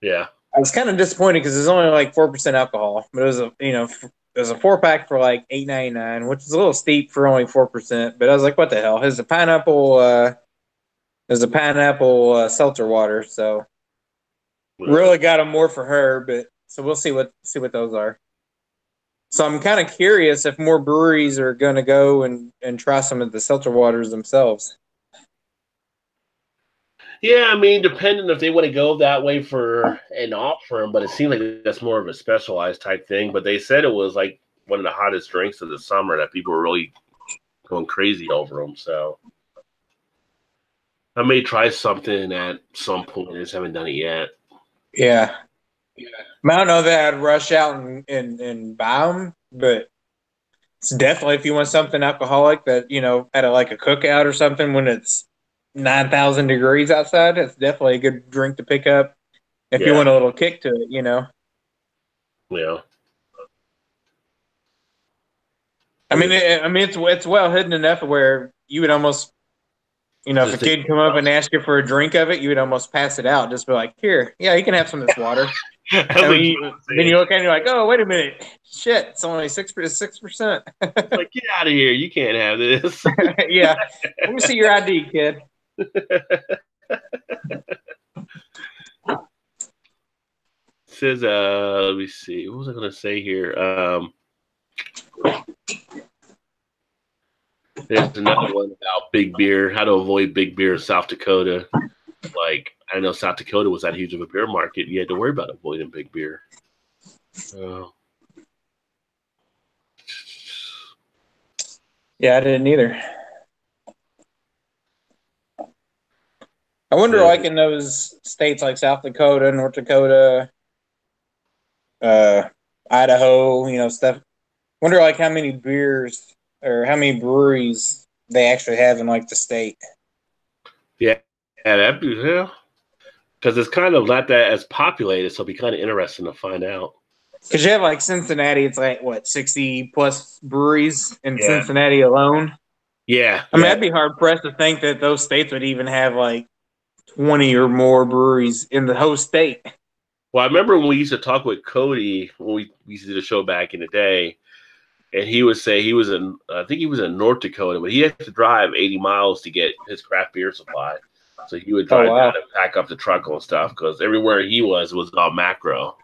Yeah. I was kind of disappointed because it's only like 4% alcohol, but it was a 4-pack for like $8.99, which is a little steep for only 4%. But I was like, what the hell? There's a pineapple seltzer water, so really got them more for her. But so we'll see what those are. So I'm kind of curious if more breweries are going to go and try some of the seltzer waters themselves. Yeah, I mean, depending if they want to go that way for an off-firm, but it seems like that's more of a specialized type thing. But they said it was like one of the hottest drinks of the summer that people were really going crazy over them. So I may try something at some point. I just haven't done it yet. Yeah. I don't know that I'd rush out and buy them, but it's definitely if you want something alcoholic that, at a cookout or something when it's 9,000 degrees outside, it's definitely a good drink to pick up if you want a little kick to it, Yeah. I mean, it's well hidden enough where you would almost, if a kid come up and ask you for a drink of it, you would almost pass it out. Just be like, here, yeah, you can have some of this water. Then you look at it and you're like, oh, wait a minute. Shit, it's only 6%. Like, get out of here. You can't have this. Yeah. Let me see your ID, kid. says, let me see. What was I going to say here? There's another one about big beer, how to avoid big beer in South Dakota. Like, I know South Dakota was that huge of a beer market. You had to worry about avoiding big beer. Yeah, I didn't either. I wonder, like in those states like South Dakota, North Dakota, Idaho, stuff. Wonder like how many beers or how many breweries they actually have in like the state. Yeah, that'd be because it's kind of not that as populated, so it'd be kind of interesting to find out. Because you have like Cincinnati, it's like what 60 plus breweries in Cincinnati alone. Yeah, I mean, I'd be hard pressed to think that those states would even have like 20 or more breweries in the whole state. Well, I remember when we used to talk with Cody when we used to do the show back in the day, and he would say he was in, I think he was in North Dakota, but he had to drive 80 miles to get his craft beer supply. So he would drive down and pack up the truck and stuff because everywhere he was all macro.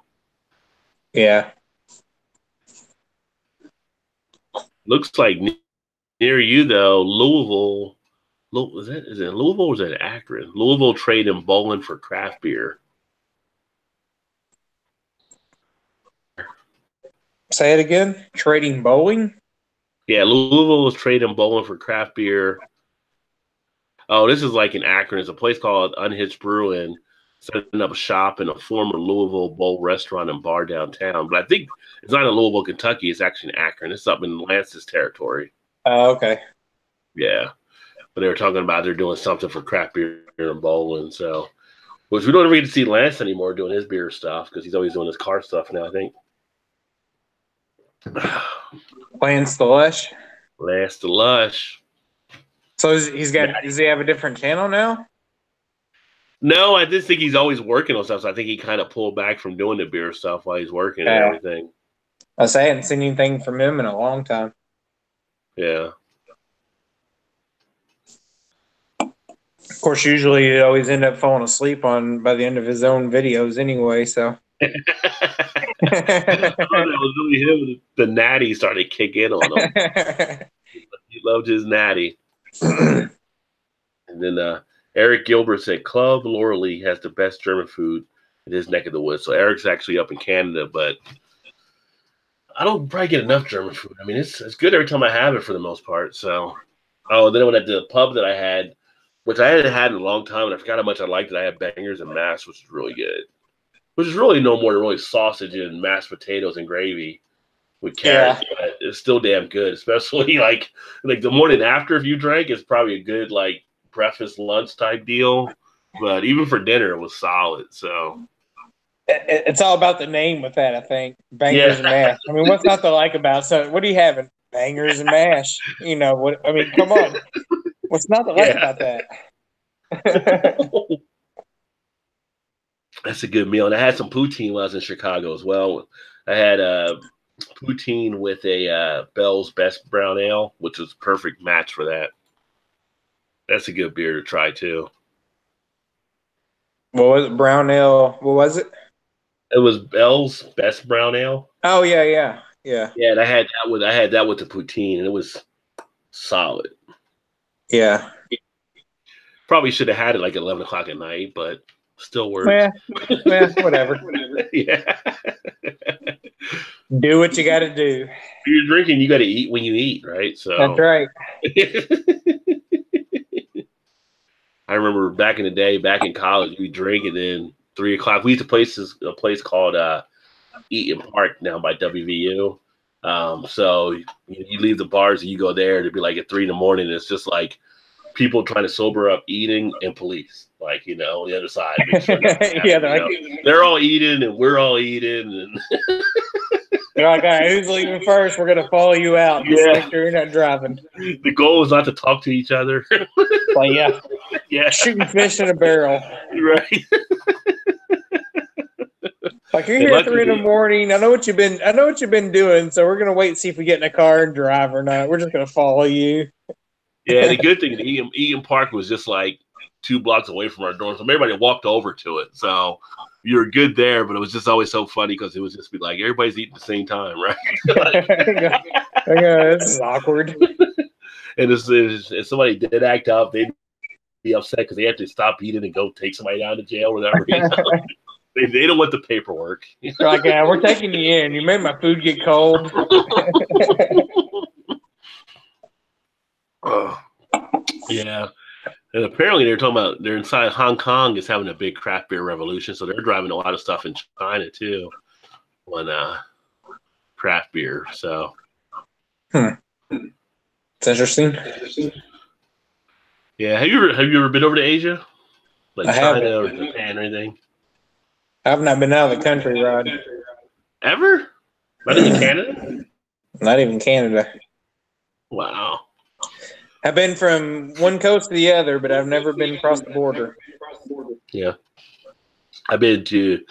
Yeah. Looks like near you though, Louisville. Is it Louisville or is it Akron? Louisville trading bowling for craft beer. Say it again. Trading bowling? Yeah, Louisville was trading bowling for craft beer. Oh, this is like in Akron. It's a place called Unhitched Brewing, setting up a shop in a former Louisville bowl restaurant and bar downtown. But I think it's not in Louisville, Kentucky. It's actually in Akron. It's up in Lance's territory. Oh, okay. Yeah. But they were talking about they're doing something for craft beer and bowling. So, which we don't ever get to see Lance anymore doing his beer stuff because he's always doing his car stuff now, I think. Lance the Lush. Lance the Lush. So does he have a different channel now? No, I just think he's always working on stuff. So I think he kind of pulled back from doing the beer stuff while he's working and everything. I hadn't seen anything from him in a long time. Yeah. Of course, usually you always end up falling asleep by the end of his own videos anyway, so. That was really him. The natty started to kick in on him. He loved his natty. And then Eric Gilbert said Club Lauralee has the best German food in his neck of the woods. So Eric's actually up in Canada, but I don't probably get enough German food. I mean, it's good every time I have it for the most part. So, then when at the pub that I had, which I hadn't had in a long time, and I forgot how much I liked it, I had bangers and mash, which is really good. Which is really no more than really sausage and mashed potatoes and gravy with carrots. Yeah. But it's still damn good, especially like the morning after if you drank, it's probably a good like breakfast lunch type deal. But even for dinner, it was solid. So it's all about the name with that, I think. Bangers and mash. I mean, what's not to like about so? What are you having? Bangers and mash. What? I mean, come on. What's not to like about that? That's a good meal. And I had some poutine when I was in Chicago as well. I had poutine with a Bell's Best Brown Ale, which was a perfect match for that. That's a good beer to try too. What was it? Brown ale? What was it? It was Bell's Best Brown Ale. Oh yeah. Yeah, and I had that with the poutine, and it was solid. Yeah. Probably should have had it like at 11 o'clock at night, but still works. Yeah, whatever. Yeah. Do what you got to do. If you're drinking, you got to eat when you eat, right? So that's right. I remember back in the day, back in college, we drink, and then 3 o'clock. We used to a place called Eaton Park down by WVU. So you leave the bars and you go there to be like at 3 in the morning. And it's just like people trying to sober up, eating, and police. Like, on the other side. Sure they're all eating and we're all eating. And they're like, all right, who's leaving first? We're going to follow you out. Just make sure you're not driving. The goal is not to talk to each other. Like, yeah. Shooting fish in a barrel. Right. Like, you're here at 3 in the morning. I know what you've been doing, so we're going to wait and see if we get in a car and drive or not. We're just going to follow you. Yeah, the good thing, Eaton Park was just like 2 blocks away from our dorm, so everybody walked over to it. So you're good there, but it was just always so funny because it would just be like everybody's eating at the same time, right? This is awkward. And if somebody did act up, they'd be upset because they have to stop eating and go take somebody down to jail or whatever. They don't want the paperwork. Like, yeah, we're taking you in. You made my food get cold. Yeah. And apparently they're talking about they're inside Hong Kong is having a big craft beer revolution, so they're driving a lot of stuff in China too on craft beer. So it's interesting. Yeah, have you ever been over to Asia, like China or haven't. Japan or anything? I've not been out of the country, Rod. Ever? Not even Canada? Not even Canada. Wow. I've been from one coast to the other, but I've never been across the border. Yeah. I've been in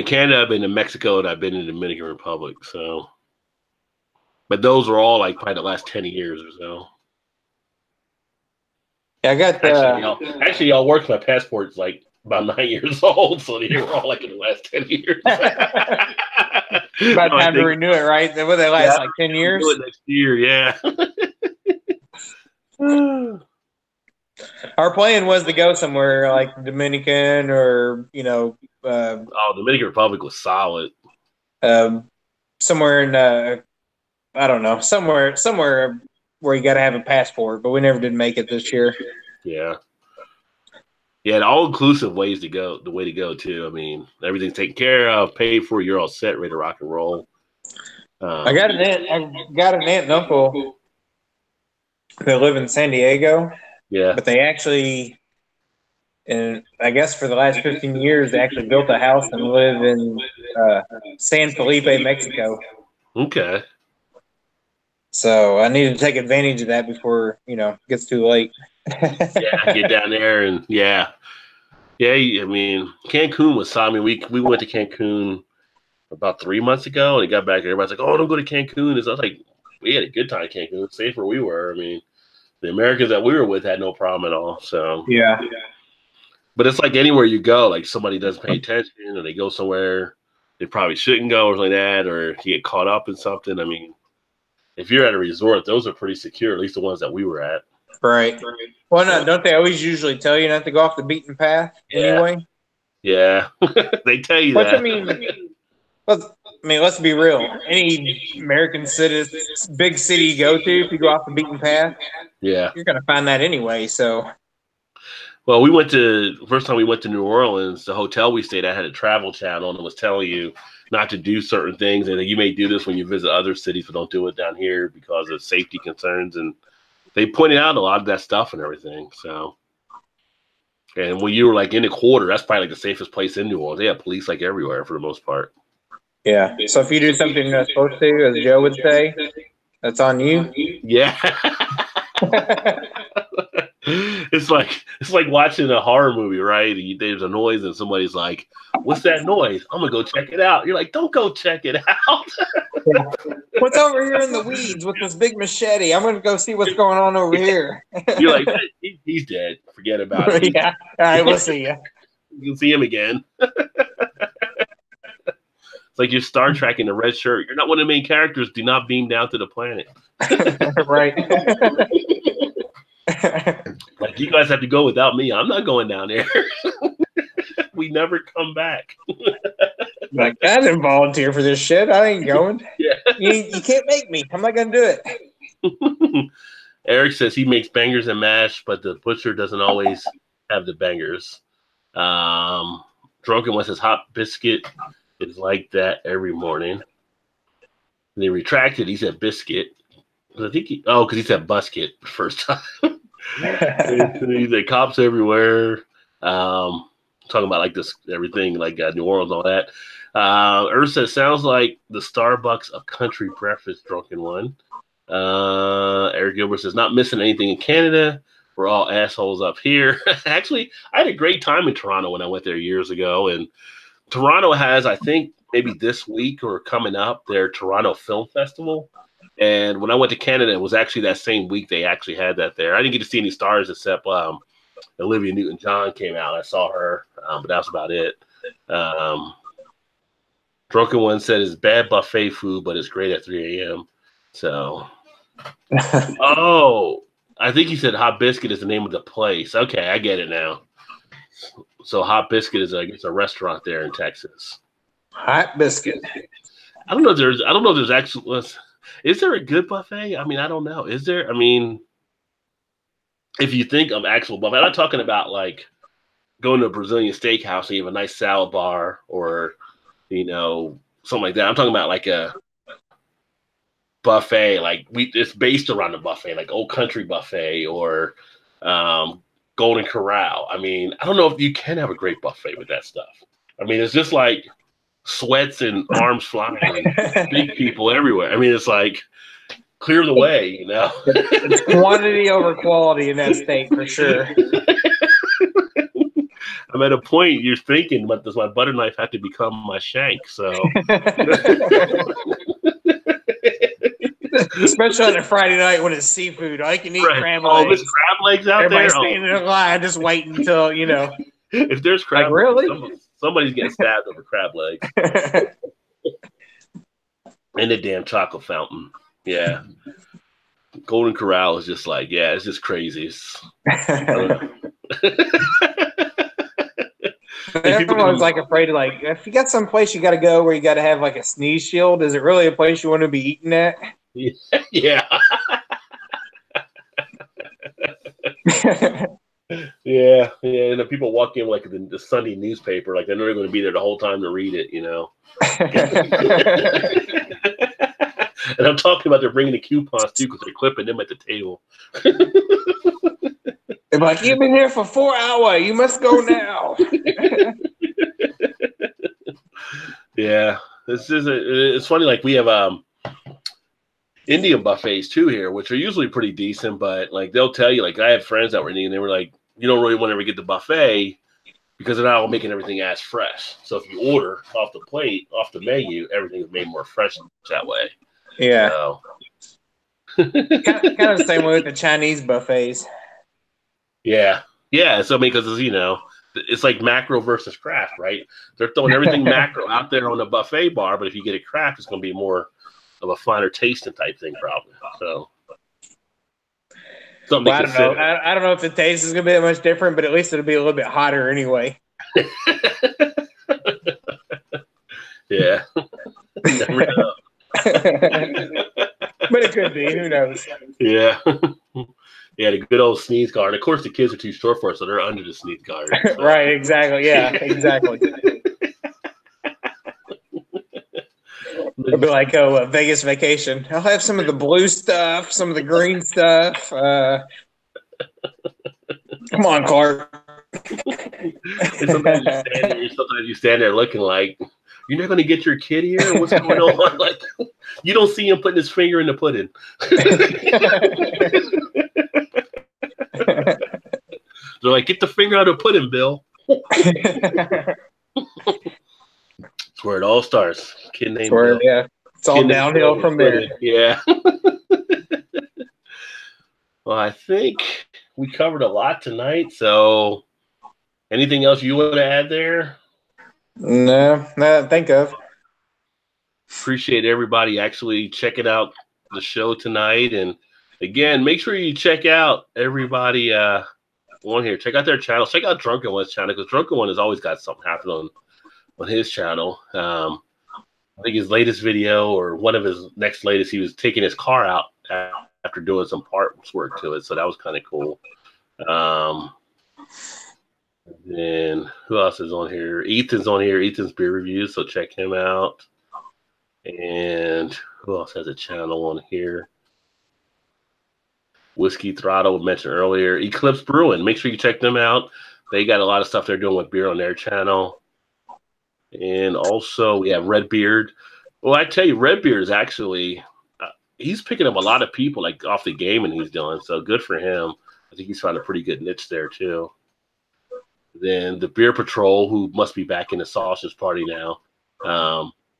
Canada, I've been to Mexico, and I've been in the Dominican Republic. So, but those were all like probably the last 10 years or so. Yeah, I got actually, y'all worked my passport's like about 9 years old, so they were all like in the last 10 years. About time to renew it, right? Will they last like 10 years? Do it next year, yeah. Our plan was to go somewhere like Dominican or Dominican Republic was solid. Somewhere in I don't know, somewhere where you got to have a passport, but we never did make it this year. Yeah. Yeah, the all-inclusive way to go too. I mean, everything's taken care of, paid for. You're all set, ready to rock and roll. I got an aunt and uncle that live in San Diego. Yeah, but they actually, and I guess for the last 15 years, they actually built a house and live in San Felipe, Mexico. Okay. So I need to take advantage of that before it gets too late. Yeah, get down there and yeah. I mean, Cancun was solid. I mean, we went to Cancun about 3 months ago, and got back. Everybody's like, "Oh, don't go to Cancun." And so I was like, "We had a good time at Cancun. Safe where we were. I mean, the Americans that we were with had no problem at all." So yeah. But it's like anywhere you go, like somebody doesn't pay attention, and they go somewhere they probably shouldn't go, or something like that, or you get caught up in something. I mean, if you're at a resort, those are pretty secure. At least the ones that we were at. Right. Well, no, don't they always usually tell you not to go off the beaten path anyway? Yeah, they tell you that. I mean, let's be real. Any American citizen, big city you go to, if you go off the beaten path, yeah, you're gonna find that anyway. So, well, first time we went to New Orleans, the hotel we stayed at had a travel channel and it was telling you not to do certain things, and you may do this when you visit other cities, but don't do it down here because of safety concerns. And they pointed out a lot of that stuff and everything. So, and when you were like in the quarter, that's probably like the safest place in New Orleans. They have police like everywhere for the most part. Yeah. So if you do something you're not supposed to, as Joe would say, that's on you. Yeah. It's like watching a horror movie, right? There's a noise and somebody's like, "What's that noise?" "I'm gonna go check it out." You're like, "Don't go check it out." What's over here in the weeds with this big machete? I'm gonna go see what's going on over here. You're like, he's dead. Forget about it. Yeah. All right, we'll see you. You can see him again. It's like you're Star Trek in the red shirt. You're not one of the main characters. Do not beam down to the planet. Right. Like, you guys have to go without me. I'm not going down there. We never come back. Like, I didn't volunteer for this shit. I ain't going. Yeah. You can't make me. I'm not going to do it. Eric says he makes bangers and mash, but the butcher doesn't always have the bangers. Drunken One says hot biscuit is like that every morning. And they retracted. He said biscuit. I think because he said busket the first time. The cops everywhere. Talking about like this everything, like New Orleans, all that. Earth says sounds like the Starbucks of country breakfast. Drunken One. Eric Gilbert says not missing anything in Canada. We're all assholes up here. Actually, I had a great time in Toronto when I went there years ago, and Toronto has, I think, maybe this week or coming up, their Toronto Film Festival. And when I went to Canada, it was actually that same week they actually had that there. I didn't get to see any stars except Olivia Newton-John came out. I saw her, but that's about it. Drunken One said it's bad buffet food, but it's great at 3 a.m. So, oh, I think he said Hot Biscuit is the name of the place. Okay, I get it now. So Hot Biscuit is, I guess, a restaurant there in Texas. Hot Biscuit. I don't know if there's actually, is there a good buffet? I mean, I don't know. Is there? I mean, if you think of actual buffet, I'm not talking about like going to a Brazilian steakhouse and you have a nice salad bar or, you know, something like that. I'm talking about like a buffet, like it's based around the buffet, like Old Country Buffet or Golden Corral. I mean, I don't know if you can have a great buffet with that stuff. I mean, it's just like sweats and arms flying and big people everywhere. I mean, it's like clear the way, you know. It's quantity over quality in that state for sure. I'm at a point you're thinking, but does my butter knife have to become my shank? So, especially on a Friday night when it's seafood, I can eat crab legs. Oh, there's crab legs out Everybody's there. standing in line, just waiting until If there's crab, like, really, somebody's getting stabbed over crab legs. And the damn chocolate fountain. Yeah. Golden Corral is just like, yeah, it's just crazy. Everyone's like afraid of, like, if you got some place you got to go where you got to have like a sneeze shield, is it really a place you want to be eating at? Yeah. Yeah. And the people walk in like the Sunday newspaper, like they're not going to be there the whole time to read it, you know. And I'm talking about they're bringing the coupons too because they're clipping them at the table. They're like, you've been here for 4 hours. You must go now. Yeah, it's funny. Like we have Indian buffets too here, which are usually pretty decent. But like they'll tell you, like I have friends that were Indian, they were like, you don't really want to ever get the buffet because they're not all making everything as fresh. So if you order off the plate, off the menu, everything is made more fresh that way. Yeah. So. kind of the same way with the Chinese buffets. Yeah. So I mean, because it's like macro versus craft, right? They're throwing everything macro out there on the buffet bar, but if you get a craft, it's going to be more of a finer tasting type thing, probably. So, something to consider. I don't know if the taste is going to be that much different, but at least it'll be a little bit hotter anyway. Yeah. Never know. But it could be. Who knows? Yeah. Yeah, the good old sneeze guard. Of course, the kids are too short for it, so they're under the sneeze guard. So. Right, exactly. Yeah, exactly. It'll be like, Vegas vacation. I'll have some of the blue stuff, some of the green stuff. Come on, Clark. Sometimes you stand there looking like, you're not going to get your kid here? What's going on? Like, you don't see him putting his finger in the pudding. They're like, get the finger out of the pudding, Bill. That's where it all starts. Kid named Bill. Yeah. It's all downhill from there. Yeah. Well, I think we covered a lot tonight. So anything else you want to add there? No, not to think of. Appreciate everybody actually checking out the show tonight. And again, make sure you check out everybody on here. Check out their channel. Check out Drunken One's channel because Drunken One has always got something happening on his channel. I think his latest video or one of his next latest, he was taking his car out after doing some parts work to it. So that was kind of cool. And who else is on here? Ethan's on here. Ethan's Beer Reviews, so check him out. And who else has a channel on here? Whiskey Throttle, mentioned earlier. Eclipse Brewing. Make sure you check them out. They got a lot of stuff they're doing with beer on their channel. And also we have Redbeard. Well, I tell you, Redbeard is actually he's picking up a lot of people like off the gaming he's doing. So good for him. I think he's found a pretty good niche there too. Then the Beer Patrol, who must be back in the Sausage Party now.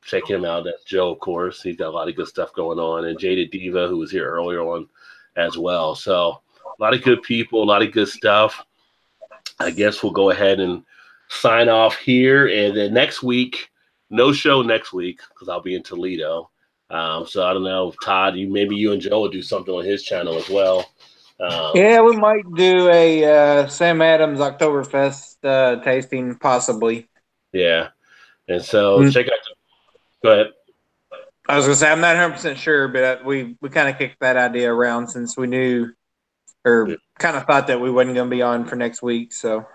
Check him out. That's Joe, of course. He's got a lot of good stuff going on. And Jaded Diva, who was here earlier on as well. So a lot of good people, a lot of good stuff. I guess we'll go ahead and sign off here. And then next week, no show next week because I'll be in Toledo. So I don't know, Todd, maybe you and Joe will do something on his channel as well. Yeah, we might do a Sam Adams Oktoberfest tasting, possibly. Yeah. And so check out. Go ahead. I was going to say, I'm not 100% sure, but we kind of kicked that idea around since we knew or kind of thought that we wasn't going to be on for next week. So,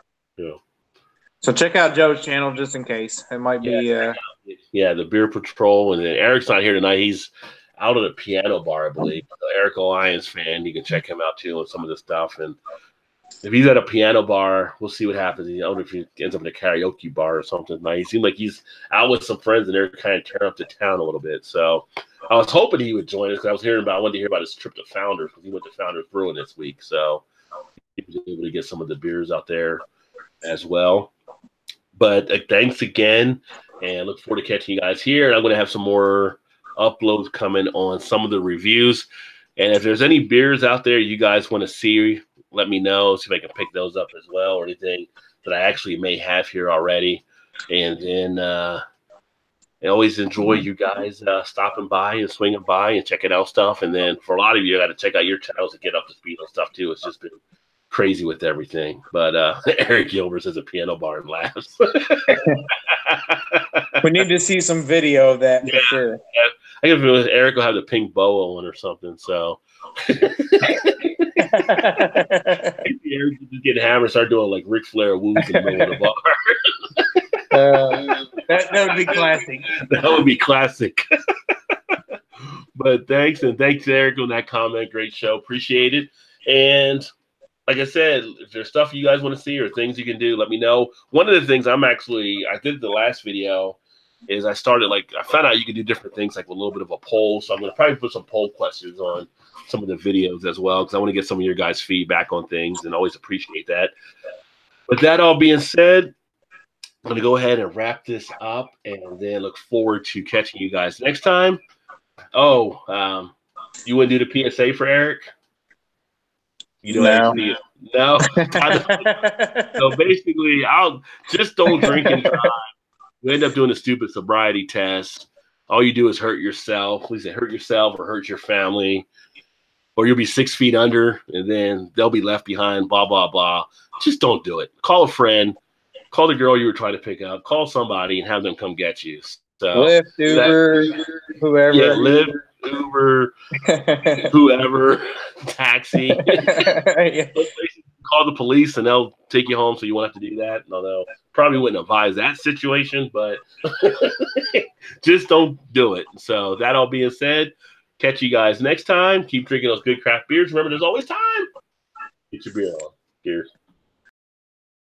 so check out Joe's channel just in case. It might be. The Beer Patrol. And then Eric's not here tonight. He's out at a piano bar, I believe. Eric Alliance fan. You can check him out too on some of the stuff. And if he's at a piano bar, we'll see what happens. I don't know if he ends up in a karaoke bar or something. He seemed like he's out with some friends, and they're kind of tearing up the town a little bit. So I was hoping he would join us because I wanted to hear about his trip to Founders because he went to Founders Brewing this week. So he was able to get some of the beers out there as well. But thanks again, and look forward to catching you guys here. I'm going to have some more uploads coming on some of the reviews. And if there's any beers out there you guys want to see, let me know. See if I can pick those up as well, or anything that I actually may have here already. And then I always enjoy you guys stopping by and swinging by and checking out stuff. And then for a lot of you, I got to check out your channels to get up to speed on stuff too. It's just been crazy with everything. But Eric Gilbert says a piano bar and laughs. We need to see some video of that for sure. Yeah. I can feel Eric will have the pink bow on or something. So Eric just get hammered, start doing like Ric Flair woos in the middle of the bar. That would be classic. That would be classic. But thanks Eric on that comment. Great show, appreciate it. And like I said, if there's stuff you guys want to see or things you can do, let me know. One of the things I did the last video is I found out you can do different things like a little bit of a poll. So I'm going to probably put some poll questions on some of the videos as well because I want to get some of your guys' feedback on things and always appreciate that. With that all being said, I'm going to go ahead and wrap this up and then look forward to catching you guys next time. You want to do the PSA for Eric? No. So basically, don't drink and drive. You end up doing a stupid sobriety test. All you do is hurt yourself. Please say hurt yourself or hurt your family, or you'll be 6 feet under, and then they'll be left behind. Blah blah blah. Just don't do it. Call a friend. Call the girl you were trying to pick up. Call somebody and have them come get you. So Lyft, Uber, whoever. Yeah, Lyft, Uber, whoever, taxi. Yeah. Call the police and they'll take you home so you won't have to do that. Although probably wouldn't advise that situation, but just don't do it. So that all being said, catch you guys next time. Keep drinking those good craft beers. Remember, there's always time. Get your beer on. Cheers.